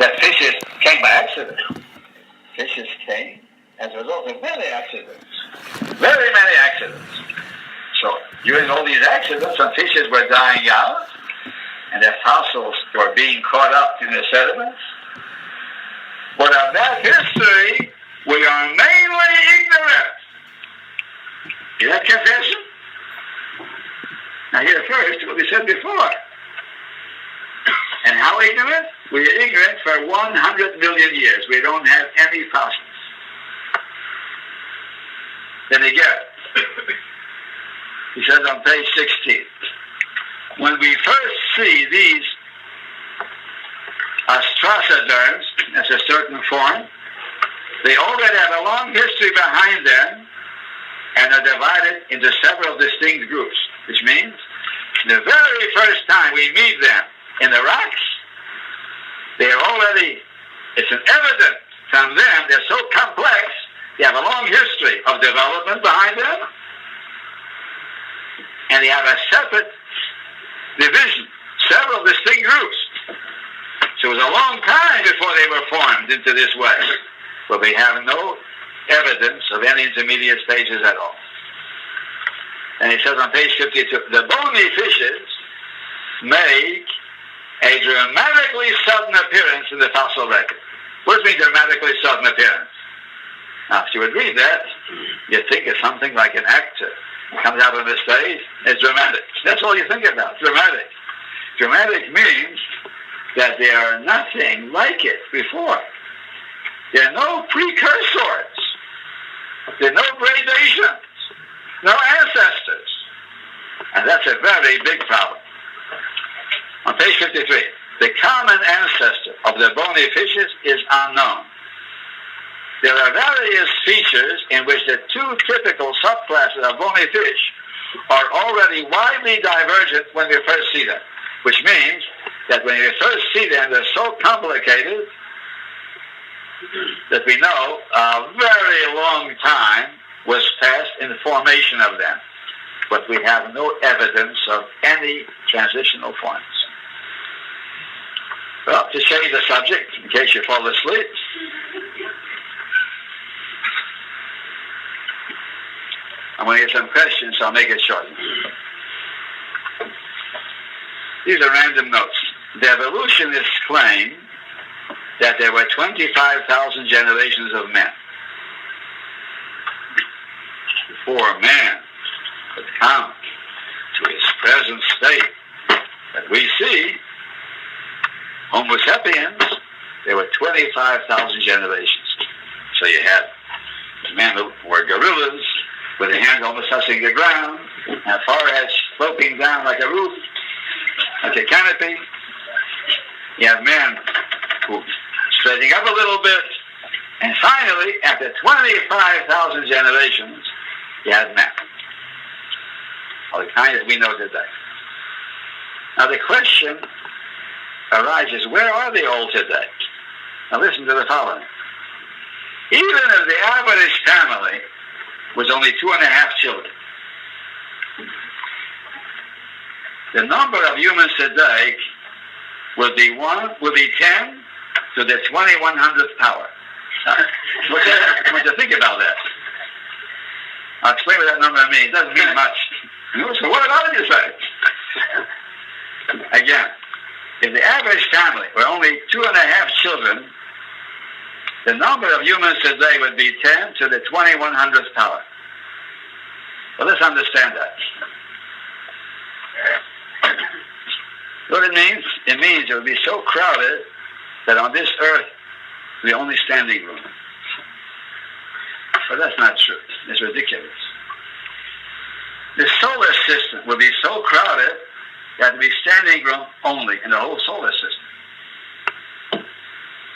that fishes came by accident. Fishes came as a result of many accidents. Very many accidents. So, during all these accidents, some fishes were dying out, and their fossils were being caught up in the sediments. But of that history, we are mainly ignorant. Is that confession? Now here first, what we said before. And how ignorant? We are ignorant for 100 million years. We don't have any fossils. Then again, he says on page 16, when we first see these astrosoderms, that's a certain form, they already have a long history behind them and are divided into several distinct groups, which means the very first time we meet them in the rocks, they are already, it's an evident from them, they're so complex, they have a long history of development behind them, and they have a separate division, several distinct groups. So it was a long time before they were formed into this way. But we have no evidence of any intermediate stages at all. And he says on page 52, the bony fishes make a dramatically sudden appearance in the fossil record. What does it mean, dramatically sudden appearance? Now, if you would read that, you'd think of something like an actor comes out on the stage. It's dramatic. That's all you think about, dramatic. Dramatic means that there are nothing like it before. There are no precursors. There are no gradations, no ancestors. And that's a very big problem. On page 53, the common ancestor of the bony fishes is unknown. There are various features in which the two typical subclasses of bony fish are already widely divergent when we first see them, which means that when we first see them, they're so complicated that we know a very long time was passed in the formation of them, but we have no evidence of any transitional forms. Well, to change the subject, in case you fall asleep, I'm going to get some questions, so I'll make it short. These are random notes. The evolutionists claim that there were 25,000 generations of men before man could come to his present state that we see. Homo sapiens, there were 25,000 generations. So you had men who were gorillas, with their hands almost touching the ground, and foreheads sloping down like a roof, like a canopy. You have men who straightening up a little bit, and finally, after 25,000 generations, you have men, of the kind that we know today. Now the question arises, where are they all today? Now listen to the following. Even if the average family was only 2.5 children, the number of humans today will be 10 to the 2100th power. I want you to think about that. I'll explain what that number means. It doesn't mean much. So what about it, you say? Again, if the average family were only 2.5 children, the number of humans today would be 10 to the 2100th power. Well, let's understand that. What it means? It means it would be so crowded that on this earth, the only standing room. But that's not true. It's ridiculous. The solar system would be so crowded that there would be standing room only in the whole solar system.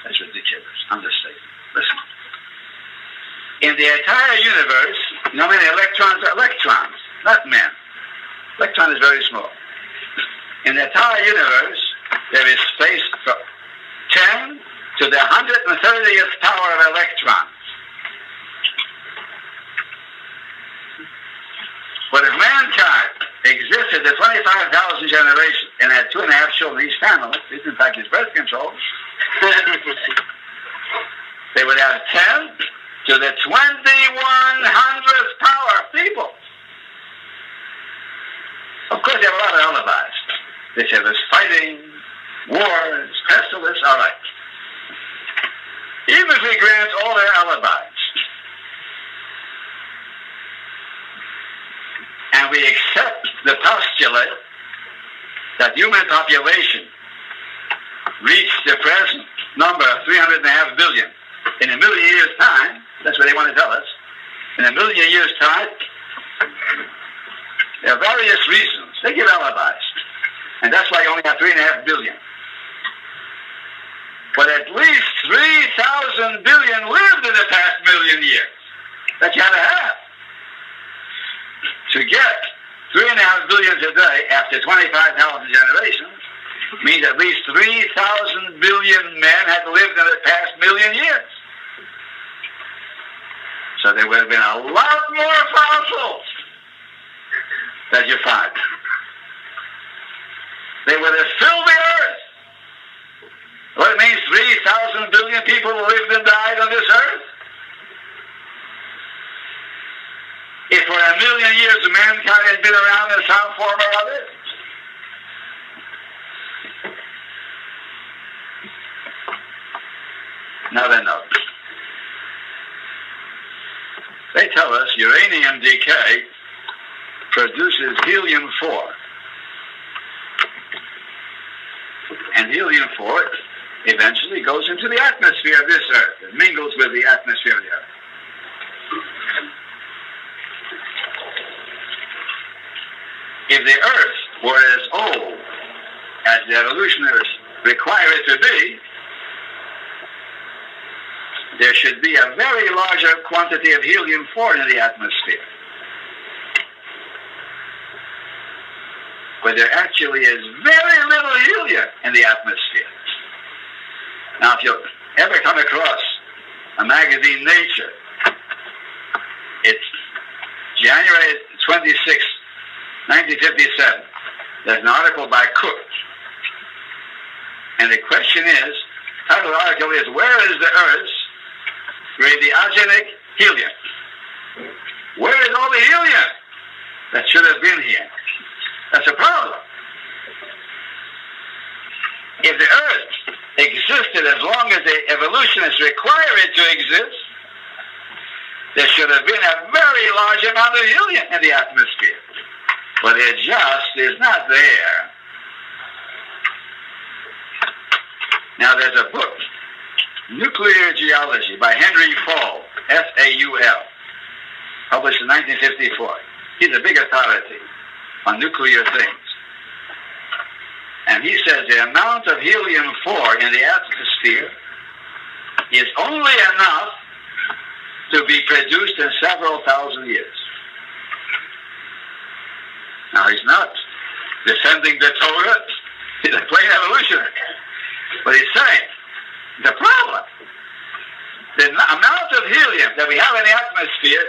That's ridiculous. Understatement. Listen. In the entire universe, you know how many electrons are? Electrons, not men. Electron is very small. In the entire universe, there is space for 10 to the 130th power of electrons. But if mankind existed at 25,000 generations and had 2.5 children each family, this in fact is birth control, they would have 10 to the 2100th power of people. Of course, they have a lot of alibis. They say there's fighting, wars, pestilence, all right. Even if we grant all their alibis, and we accept the postulate that human population reached the present number of 3.5 billion in a million years' time, that's what they want to tell us, in a million years' time, there are various reasons. They give alibis. And that's why you only have 3.5 billion. But at least 3,000 billion lived in the past million years. That you had to have. To get 3.5 billion today after 25,000 generations means at least 3,000 billion men had lived in the past million years. So there would have been a lot more fossils that you find. They would have filled the earth. What it means, 3,000 billion people lived and died on this earth? If for 1 million years mankind has been around in some form or other, now then note. They tell us uranium decay produces helium-4. And helium-4 eventually goes into the atmosphere of this Earth. It mingles with the atmosphere of the Earth. If the Earth were as old as the evolutionists require it to be, there should be a very larger quantity of helium-4 in the atmosphere. But there actually is very little helium in the atmosphere. Now, if you ever come across a magazine, Nature, it's January 26, 1957. There's an article by Cook. And the question is, the title of the article is, where is the Earth's radiogenic helium? Where is all the helium that should have been here? That's a problem. If the Earth existed as long as the evolutionists require it to exist, there should have been a very large amount of helium in the atmosphere. But it just is not there. Now there's a book, Nuclear Geology by Henry Faul, F-A-U-L, published in 1954. He's a big authority on nuclear things. And he says the amount of helium-4 in the atmosphere is only enough to be produced in several thousand years. Now he's not defending the Torah, he's a plain evolutionary. But he's saying, the problem, the amount of helium that we have in the atmosphere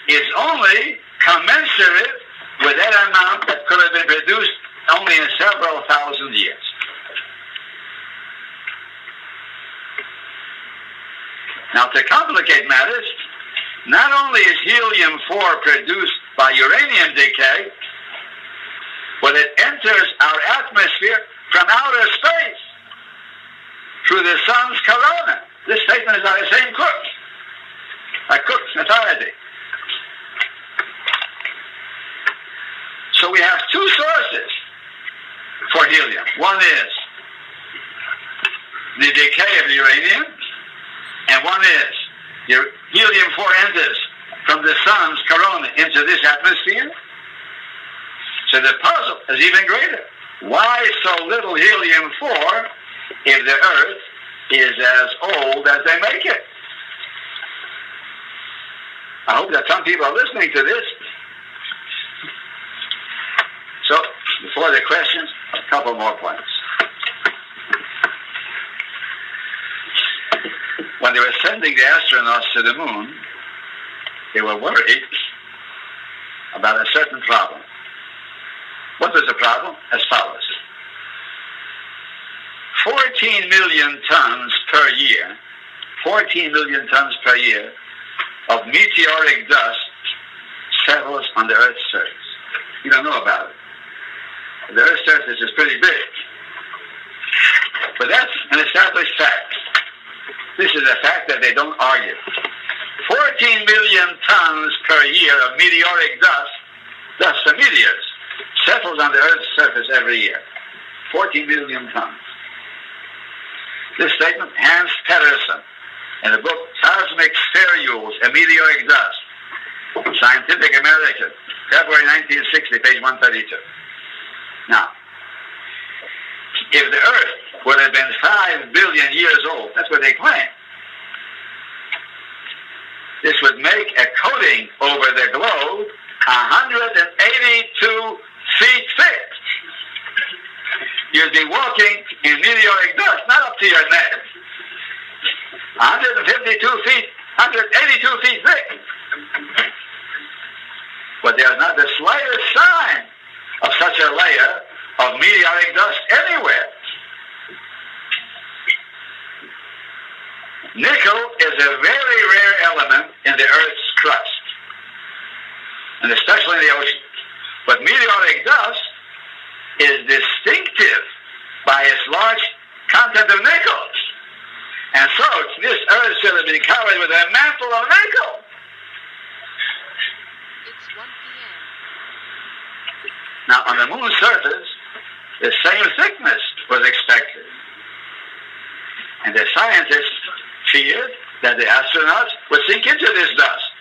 is only commensurate with that amount that could have been produced only in several thousand years. Now, to complicate matters, not only is helium-4 produced by uranium decay, but it enters our atmosphere from outer space through the sun's corona. This statement is by the same Cook, a Cook's authority. So we have two sources for helium. One is the decay of uranium, and one is helium-4 enters from the sun's corona into this atmosphere. So the puzzle is even greater. Why so little helium-4 if the Earth is as old as they make it? I hope that some people are listening to this. So, before the questions, a couple more points. When they were sending the astronauts to the moon, they were worried about a certain problem. What was the problem? As follows. 14 million tons per year, 14 million tons per year of meteoric dust settles on the Earth's surface. You don't know about it. The Earth's surface is pretty big. But that's an established fact. This is a fact that they don't argue. 14 million tons per year of meteoric dust from meteors, settles on the Earth's surface every year. 14 million tons. This statement, Hans Pedersen, in the book Cosmic Spherules and Meteoric Dust, Scientific American, February 1960, page 132. Now, if the Earth would have been 5 billion years old, that's what they claim, this would make a coating over the globe 182 feet thick. You'd be walking in meteoric dust, not up to your neck. 152 feet, 182 feet thick. But there's not the slightest sign of such a layer of meteoric dust anywhere. Nickel is a very rare element in the Earth's crust. and especially in the ocean. But meteoric dust is distinctive by its large content of nickel. And so this earth should have been covered with a mantle of nickel. It's 1 p.m. Now, on the moon's surface, the same thickness was expected. And the scientists feared that the astronauts would sink into this dust.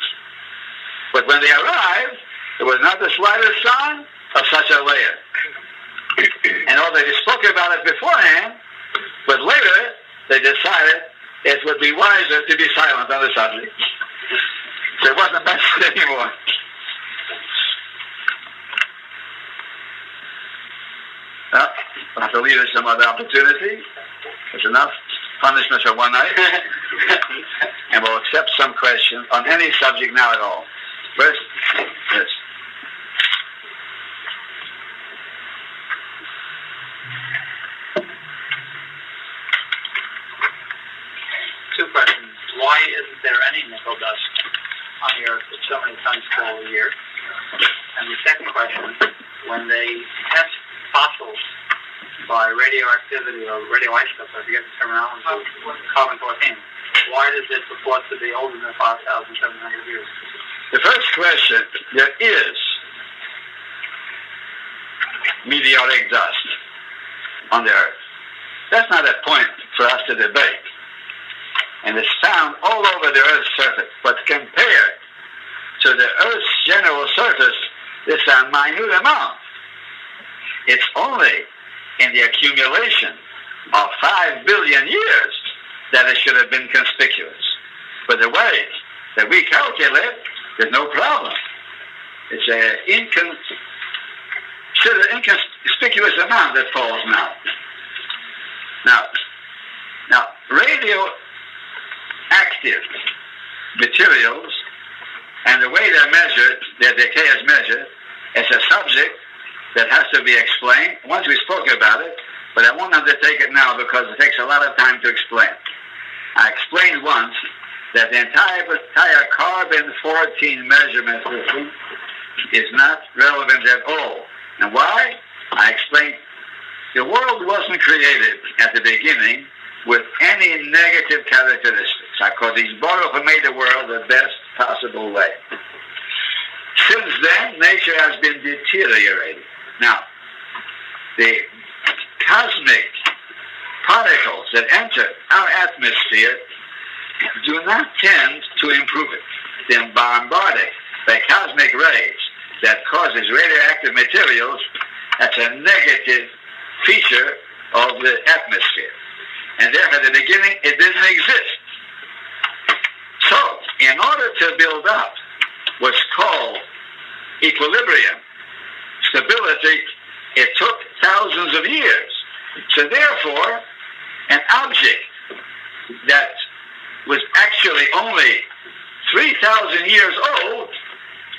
But when they arrived, there was not the slightest sign of such a layer. And although they spoke about it beforehand, but later they decided it would be wiser to be silent on the subject. So it wasn't mentioned anymore. Well, we'll have to leave it some other opportunity. There's enough punishment for one night. And we'll accept some questions on any subject now at all. First, yes. Two questions. Why isn't there any nickel dust on the Earth with so many tons fall a year? And the second question, when they test fossils by radioactivity or radioisotopes, I forget the terminology, carbon-14, why does it purport to be older than 5,700 years? The first question, there is meteoric dust on the Earth. That's not a point for us to debate. And it's found all over the Earth's surface. But compared to the Earth's general surface, it's a minute amount. It's only in the accumulation of 5 billion years that it should have been conspicuous. But the way that we calculate, there's no problem. It's an inconspicuous amount that falls now. Now, radioactive materials and the way they're measured, their decay is measured, is a subject that has to be explained. Once we spoke about it, but I won't undertake it now because it takes a lot of time to explain. I explained once that the entire carbon-14 measurement system is not relevant at all. And why? I explained the world wasn't created at the beginning with any negative characteristics. HaKadosh Baruch Hu made the world the best possible way. Since then, nature has been deteriorating. Now, the cosmic particles that enter our atmosphere do not tend to improve it. They're bombarded by cosmic rays that causes radioactive materials. That's a negative feature of the atmosphere. And therefore, at the beginning, it didn't exist. So, in order to build up what's called equilibrium, stability, it took thousands of years. So therefore, an object that was actually only 3,000 years old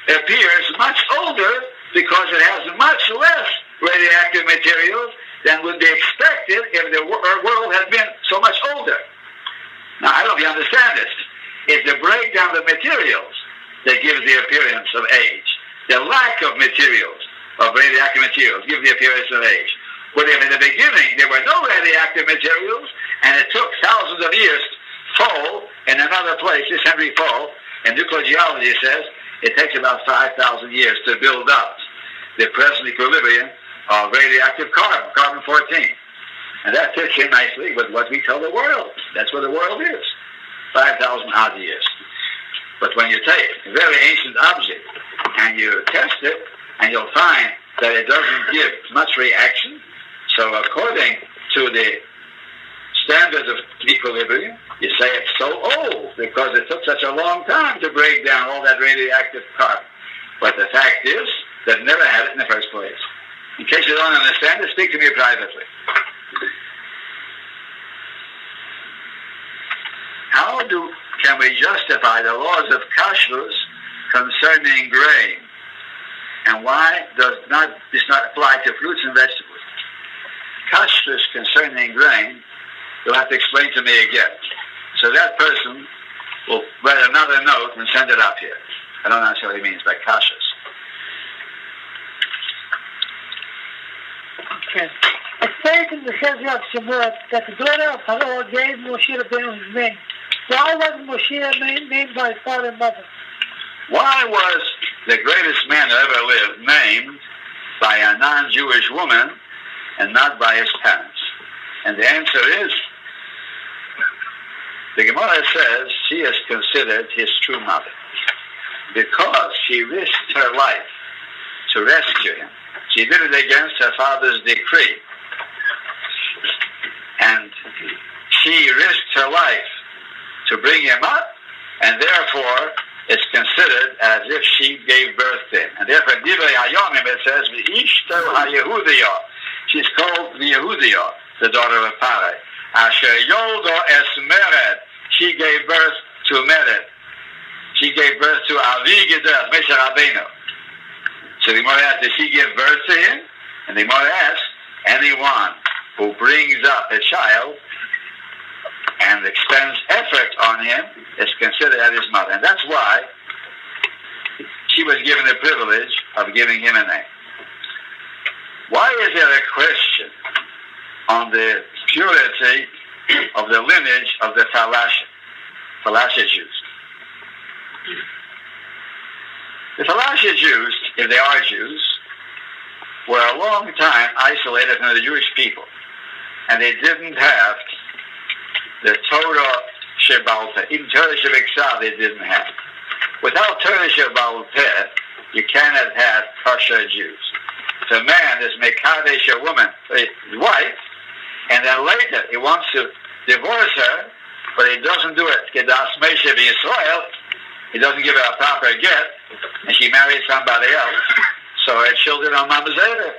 appears much older because it has much less radioactive materials than would be expected if the world had been so much older. Now, I don't know if you understand this. It's the breakdown of materials that gives the appearance of age. The lack of materials, of radioactive materials, gives the appearance of age. But if in the beginning there were no radioactive materials, and it took thousands of years to fall in another place, this Henry fall, and nuclear geology says it takes about 5,000 years to build up the present equilibrium of radioactive carbon-14. And that fits in nicely with what we tell the world. That's what the world is, 5,000 odd years. But when you take a very ancient object and you test it, and you'll find that it doesn't give much reaction. So according to the standards of equilibrium, you say it's so old because it took such a long time to break down all that radioactive carbon. But the fact is that it never had it in the first place. In case you don't understand it, speak to me privately. How can we justify the laws of kashrus concerning grain? And why does this not apply to fruits and vegetables? Kashrus concerning grain, you'll have to explain to me again. So that person will write another note and send it up here. I don't know what he means by kashrus. Okay. It states in the Chizra of Shemot that the daughter of Paro gave Moshe Rabbeinu his name. Why wasn't Moshe named by his father and mother? Why was the greatest man that ever lived named by a non-Jewish woman and not by his parents? And the answer is, the Gemara says she is considered his true mother because she risked her life to rescue him. She did it against her father's decree. And she risked her life to bring him up, and therefore it's considered as if she gave birth to him. And therefore, Divrei Hayomim, it says, V'ishto HaYehudiyah. She's called the Yehudiya, the daughter of Parai. Asher Yoldo Es Mered. She gave birth to Mered. She gave birth to Avigdor, Moshe Rabbeinu. So the Gemara asks, did she give birth to him? And the Gemara asks, anyone who brings up a child and expends effort on him is considered as his mother. And that's why she was given the privilege of giving him a name. Why is there a question on the purity of the lineage of the Falasha Jews? The Falasha Jews, if they are Jews, were a long time isolated from the Jewish people. And they didn't have the Torah Shebal Peh. Even Torah Shebiksav they didn't have. Without Torah Shebal Peh, you cannot have kosher Jews. If a man is mekadesh a woman, his wife, and then later he wants to divorce her, but he doesn't do it. Kedas Moshe B'Yisrael, he doesn't give her a proper get, and she marries somebody else, so her children are mamzered.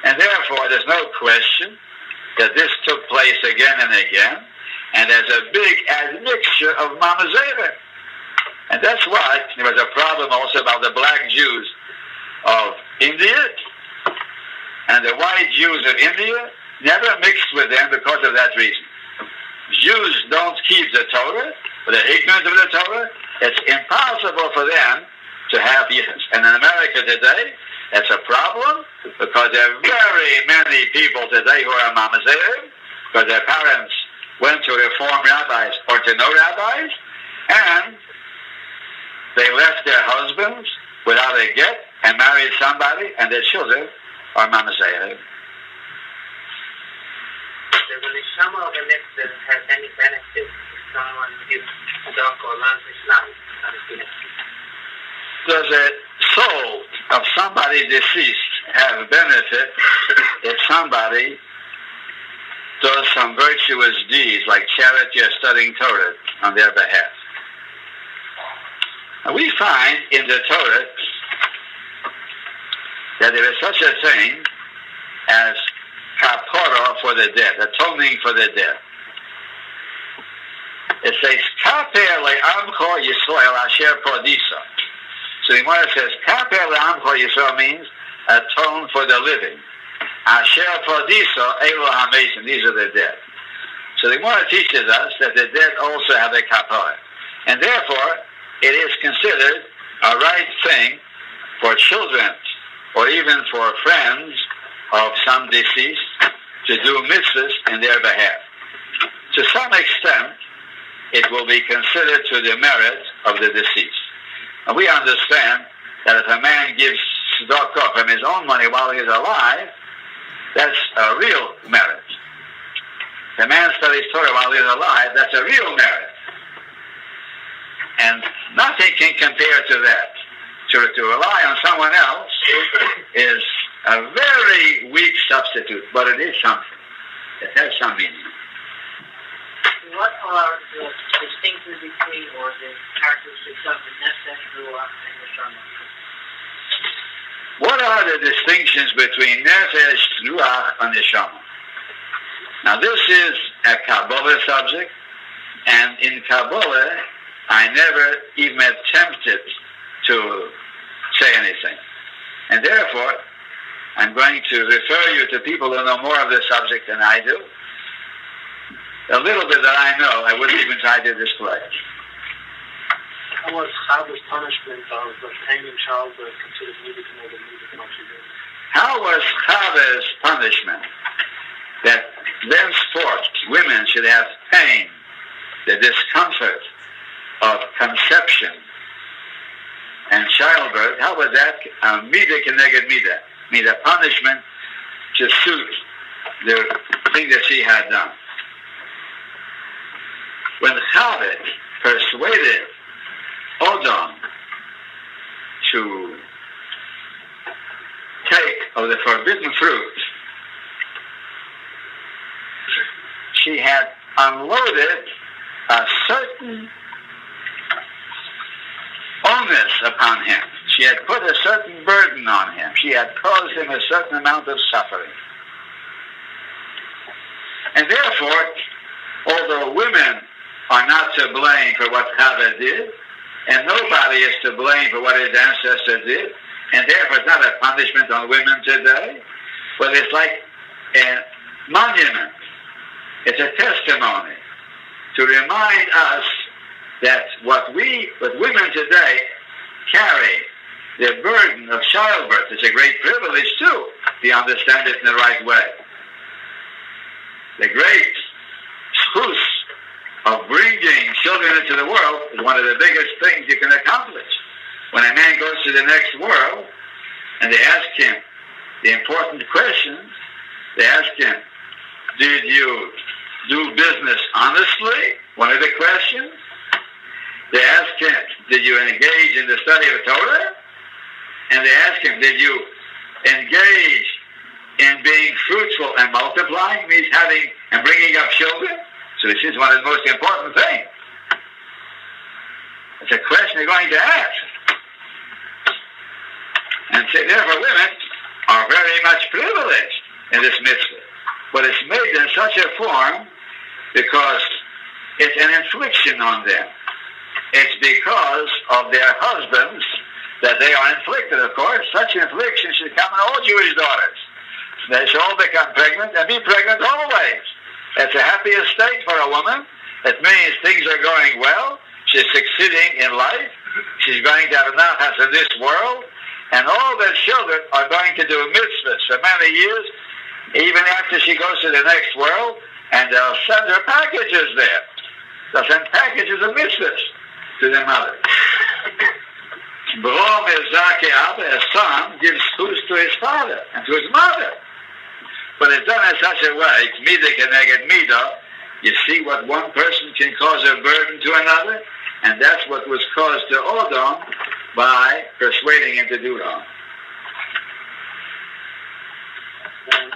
And therefore, there's no question that this took place again and again, and there's a big admixture of mamzered. And that's why there was a problem also about the black Jews of India, and the white Jews of India never mixed with them because of that reason. Jews don't keep the Torah, but they're ignorant of the Torah. It's impossible for them to have yichus. And in America today, that's a problem because there are very many people today who are mamzerim because their parents went to Reform rabbis or to no rabbis, and they left their husbands without a get and married somebody, and their children are mamzerim. Does the neshama of a mitzvah have any benefit if someone gives tzedakah or learns Islam? Does a soul of somebody deceased have benefit if somebody does some virtuous deeds like charity or studying Torah on their behalf? Now we find in the Torah that there is such a thing as kapara for the dead, atoning for the dead. It says, Kaper le'amcho Yisrael asher prodisa. So the Gemara says, Kaper le'amcho Yisrael means atone for the living. Asher prodisa elo hamesim. These are the dead. So the Gemara teaches us that the dead also have a kapara. And therefore, it is considered a right thing for children or even for friends of some deceased to do mitzvahs in their behalf. To some extent, it will be considered to the merit of the deceased. And we understand that if a man gives tzedakah from his own money while he is alive, that's a real merit. If a man studies Torah while he is alive, that's a real merit. And nothing can compare to that. To rely on someone else is a very weak substitute, but it is something. It has some meaning. What are the distinctions between, or the characteristics of the nefesh, ruach, and neshama? What are the distinctions between nefesh, ruach, and neshama? Now this is a Kabbalah subject, and in Kabbalah, I never even attempted to say anything. And therefore, I'm going to refer you to people who know more of the subject than I do. A little bit that I know, I wouldn't even try to display. How was childless punishment of obtaining childbirth considered needed to know the music much? How how was Chava's punishment? That thenceforth women should have pain, the discomfort of conception and childbirth. How was that? Mida keneged mida. Mean a punishment to suit the thing that she had done. When Chava persuaded Odom to take of the forbidden fruit, she had unloaded a certain onus upon him. She had put a certain burden on him. She had caused him a certain amount of suffering. And therefore, although women are not to blame for what Chava did, and nobody is to blame for what his ancestor did, and therefore it's not a punishment on women today, but it's like a monument. It's a testimony to remind us that what women today carry, the burden of childbirth, is a great privilege too, if you understand it in the right way. The great schus of bringing children into the world is one of the biggest things you can accomplish. When a man goes to the next world and they ask him the important questions, they ask him, did you do business honestly? One of the questions. They ask him, did you engage in the study of Torah? And they ask him, did you engage in being fruitful and multiplying, means having and bringing up children? So this is one of the most important things. It's a question they're going to ask. And so therefore women are very much privileged in this mitzvah. But it's made in such a form because it's an infliction on them. It's because of their husbands that they are inflicted, of course. Such infliction should come on all Jewish daughters. They should all become pregnant and be pregnant always. It's a happy estate for a woman. It means things are going well. She's succeeding in life. She's going to have nachas in this world. And all their children are going to do mitzvahs for many years, even after she goes to the next world, and they'll send her packages there. They'll send packages of mitzvahs to their mother. Brom Ezake Abba, a son, gives schus to his father and to his mother. But it's done in such a way, it's mida keneged mida. You see what one person can cause a burden to another, and that's what was caused to Odom by persuading him to do wrong. And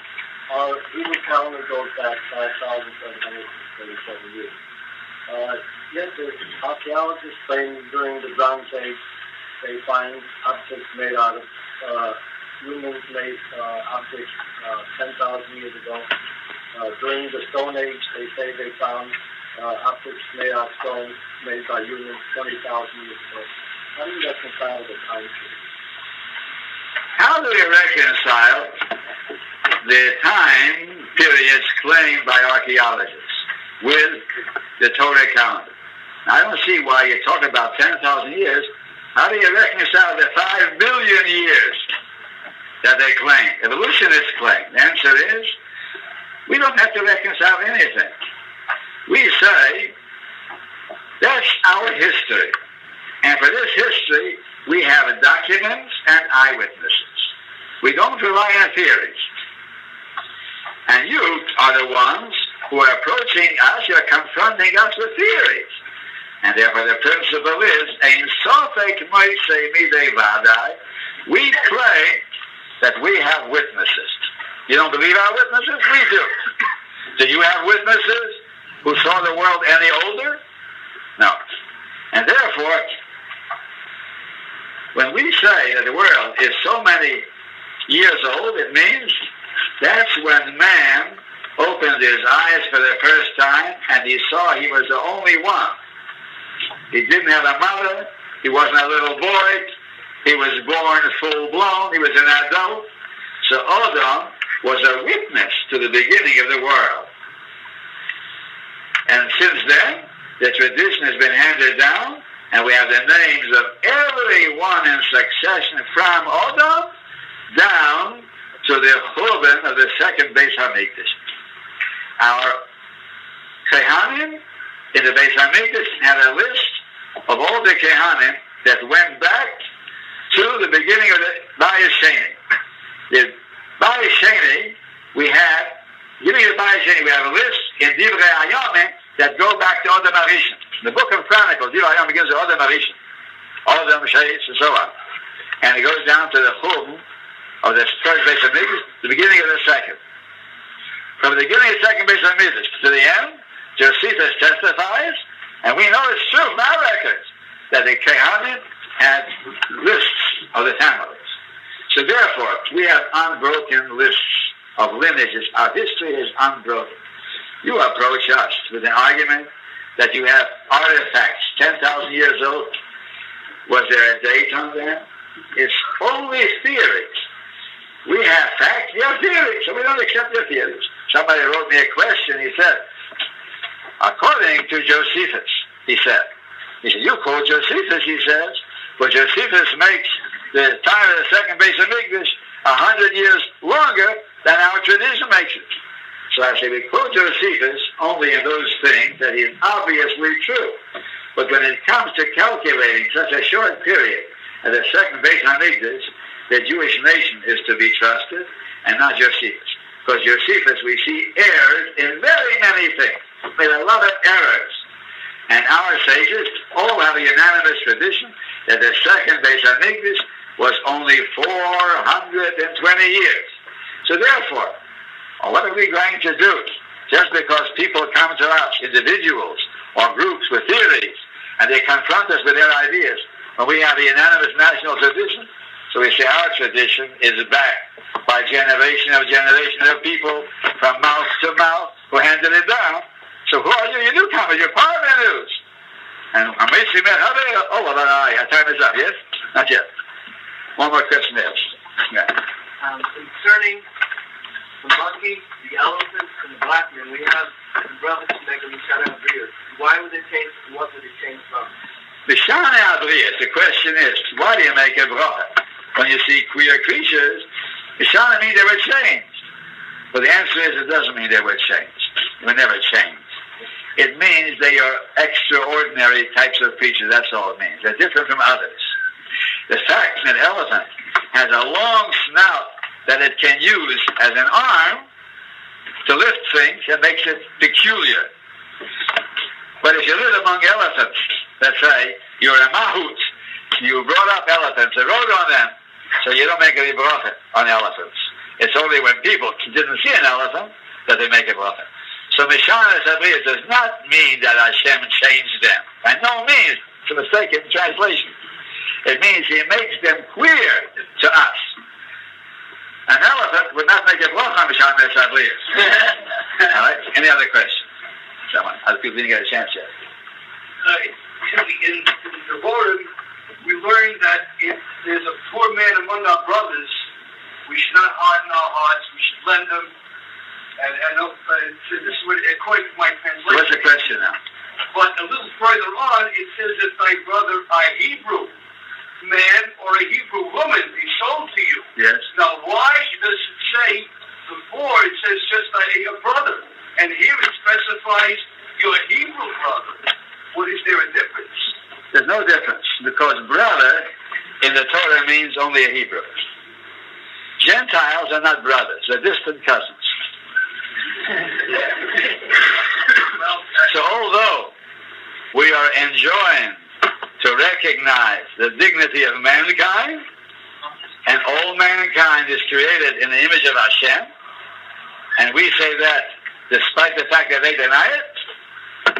our Hebrew calendar goes back 5,737 years. Yet the archaeologists claim during the Bronze Age they find objects made out of humans made objects 10,000 years ago. During the Stone Age, they say they found objects made out of stone made by humans 20,000 years ago. How do you reconcile the time period? How do we reconcile the time periods claimed by archaeologists with the Torah calendar? Now, I don't see why you talk about 10,000 years. How do you reconcile the 5 billion years that they claim, evolutionists claim? The answer is, we don't have to reconcile anything. We say, that's our history. And for this history, we have documents and eyewitnesses. We don't rely on theories. And you are the ones who are approaching us, you're confronting us with theories. And therefore the principle is, Ein sofek moisei midei vadai. We claim that we have witnesses. You don't believe our witnesses? We do. Do you have witnesses who saw the world any older? No. And therefore, when we say that the world is so many years old, it means that's when man opened his eyes for the first time and he saw he was the only one. He didn't have a mother. He wasn't a little boy. He was born full-blown. He was an adult. So Adam was a witness to the beginning of the world. And since then, the tradition has been handed down, and we have the names of everyone in succession from Adam down to the churban of the second Beis Hamikdash. Our Kehanim in the Beis Hamikdash had a list of all the Kehanim that went back to the beginning of the Bayis Sheni. The Bayis Sheni, we have, beginning of the Bayis Sheni, we have a list in Divrei Hayamim that go back to Adam Harishon. The book of Chronicles, Divrei Hayamim begins with Adam Harishon, Adam Sheish, and so on. And it goes down to the Chum of the first Beis Hamikdash, the beginning of the second. From the beginning of the second Beis Hamikdash to the end, Josephus testifies, and we know it's true from our records, that the Kehanim had lists of the families. So therefore, we have unbroken lists of lineages. Our history is unbroken. You approach us with an argument that you have artifacts 10,000 years old. Was there a date on them? It's only theories. We have facts, we have theories, so we don't accept your theories. Somebody wrote me a question, he said, according to Josephus, he said, you quote Josephus, he says, but Josephus makes the time of the second Beis Hamikdash 100 years longer than our tradition makes it. So I say, we quote Josephus only in those things that is obviously true. But when it comes to calculating such a short period as the second Beis Hamikdash, the Jewish nation is to be trusted, and not Josephus. Because Josephus, we see, erred in very many things. Made a lot of errors. And our sages all have a unanimous tradition that the second Beis Hamikdash was only 420 years. So therefore, what are we going to do? Just because people come to us, individuals or groups with theories, and they confront us with their ideas, when we have a unanimous national tradition, so we say our tradition is back by generation of people from mouth to mouth who handed it down. So who are you? You newcomers. You're part of the news. And our time is up. Yes? Not yet. One more question there. Yeah. Concerning the monkey, the elephant, and the black man, we have the brothers to make a Mishana Avriyah. Why would it change? What would it change from? Mishana Avriyah, the question is, why do you make a bracha? When you see queer creatures, Mishana means they were changed. But the answer is it doesn't mean they were changed. They were never changed. It means they are extraordinary types of creatures. That's all it means. They're different from others. The fact that an elephant has a long snout that it can use as an arm to lift things, that makes it peculiar. But if you live among elephants, let's say, you're a mahout, you brought up elephants and rode on them, so you don't make any bracha on elephants. It's only when people didn't see an elephant that they make a bracha. So Mishana Avriyah does not mean that Hashem changed them. By no means, it's a mistaken translation. It means He makes them queer to us. An elephant would not make a bracha on Mishana Avriyah. All right? Any other questions? Someone? Other people didn't get a chance yet. In the Torah, we learned that if there's a poor man among our brothers, we should not harden our hearts. We should lend them. And so this is what, according to my translation. What's the question now? But a little further on, it says that thy brother, a Hebrew man or a Hebrew woman, be sold to you. Yes. Now, why does it say before it says just a brother, and here it specifies your Hebrew brother? What is there a difference? There's no difference, because brother in the Torah means only a Hebrew. Gentiles are not brothers; they're distant cousins. So although we are enjoined to recognize the dignity of mankind, and all mankind is created in the image of Hashem, and we say that despite the fact that they deny it,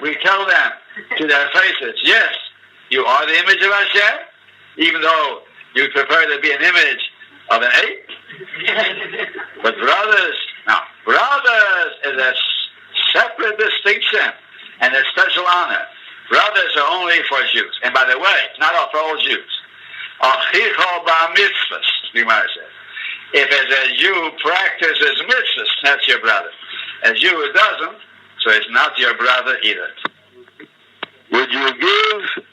we tell them to their faces, yes, you are the image of Hashem, even though you prefer to be an image of an ape. But brothers is a separate distinction and a special honor. Brothers are only for Jews. And by the way, not for all Jews. Achicho ba'mitzvahs, the Gemara says. If as a Jew practices mitzvahs, that's your brother. A Jew who doesn't, so it's not your brother either. Would you give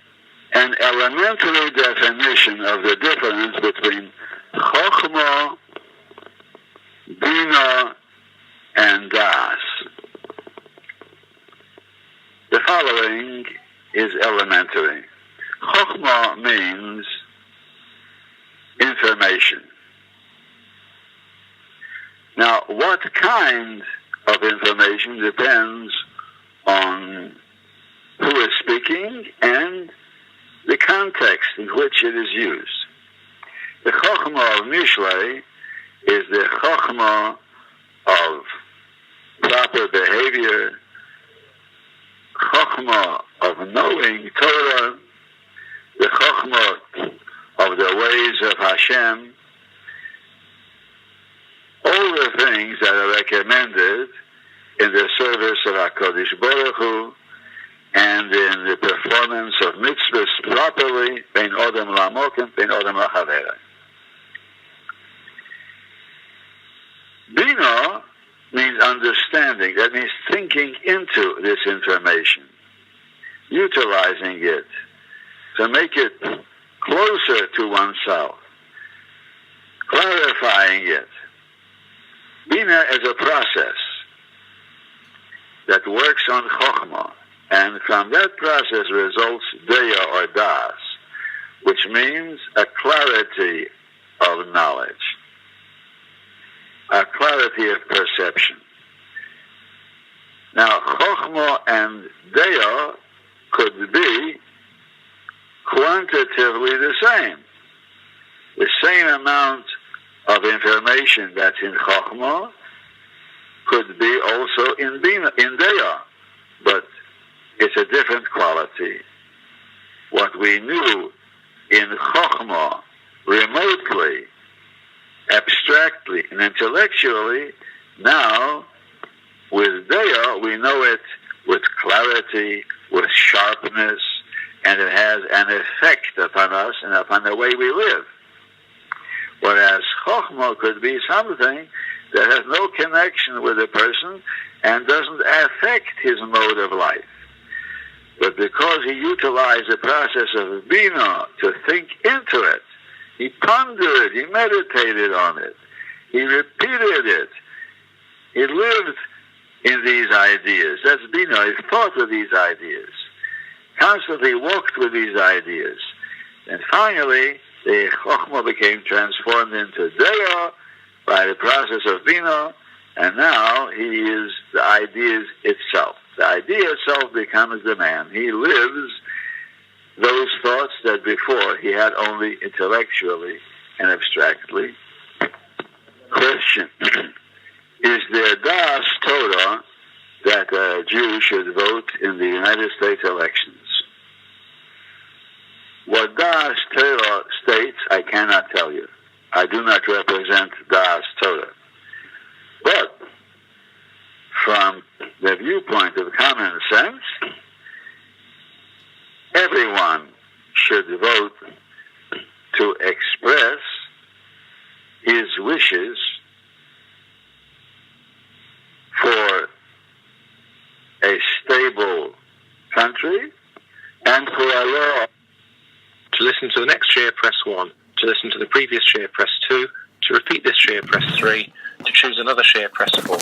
an elementary definition of the difference between Chokhmah elementary. Chokhmah means information. Now, what kind of information depends on who is speaking and the context in which it is used. The Chokhmah of Mishlei is the Chokhmah of proper behavior, Chokhmah of knowing Torah, the Chokhmah of the ways of Hashem, all the things that are recommended in the service of HaKadosh Baruch Hu and in the performance of mitzvahs properly, bein odem lamokim, bein odem lachavera. Bina means understanding. That means thinking into this information, utilizing it to make it closer to oneself, clarifying it. Bina is a process that works on Chokhmah, and from that process results Deya or Das, which means a clarity of knowledge, a clarity of perception. Now, Chokhmah and Deya could be quantitatively the same. The same amount of information that's in Chokhmah could be also in Deya, but it's a different quality. What we knew in Chokhmah remotely, abstractly, and intellectually, now with Deya we know it with clarity, with sharpness, and it has an effect upon us and upon the way we live. Whereas Chokhmah could be something that has no connection with a person and doesn't affect his mode of life. But because he utilized the process of Bina to think into it, he pondered, he meditated on it, he repeated it, he lived in these ideas. That's Bina, he thought of these ideas, constantly walked with these ideas. And finally, the Chokhmah became transformed into Deya by the process of Bina, and now he is the ideas itself. The idea itself becomes the man. He lives those thoughts that before he had only intellectually and abstractly. Question: is there Das Torah that a Jew should vote in the United States elections? What Das Torah states, I cannot tell you. I do not represent Das Torah. But from the viewpoint of common sense, everyone should vote to express his wishes for a stable country and for a law. To listen to the next share, press 1. To listen to the previous share, press 2. To repeat this share, press 3. To choose another share, press 4.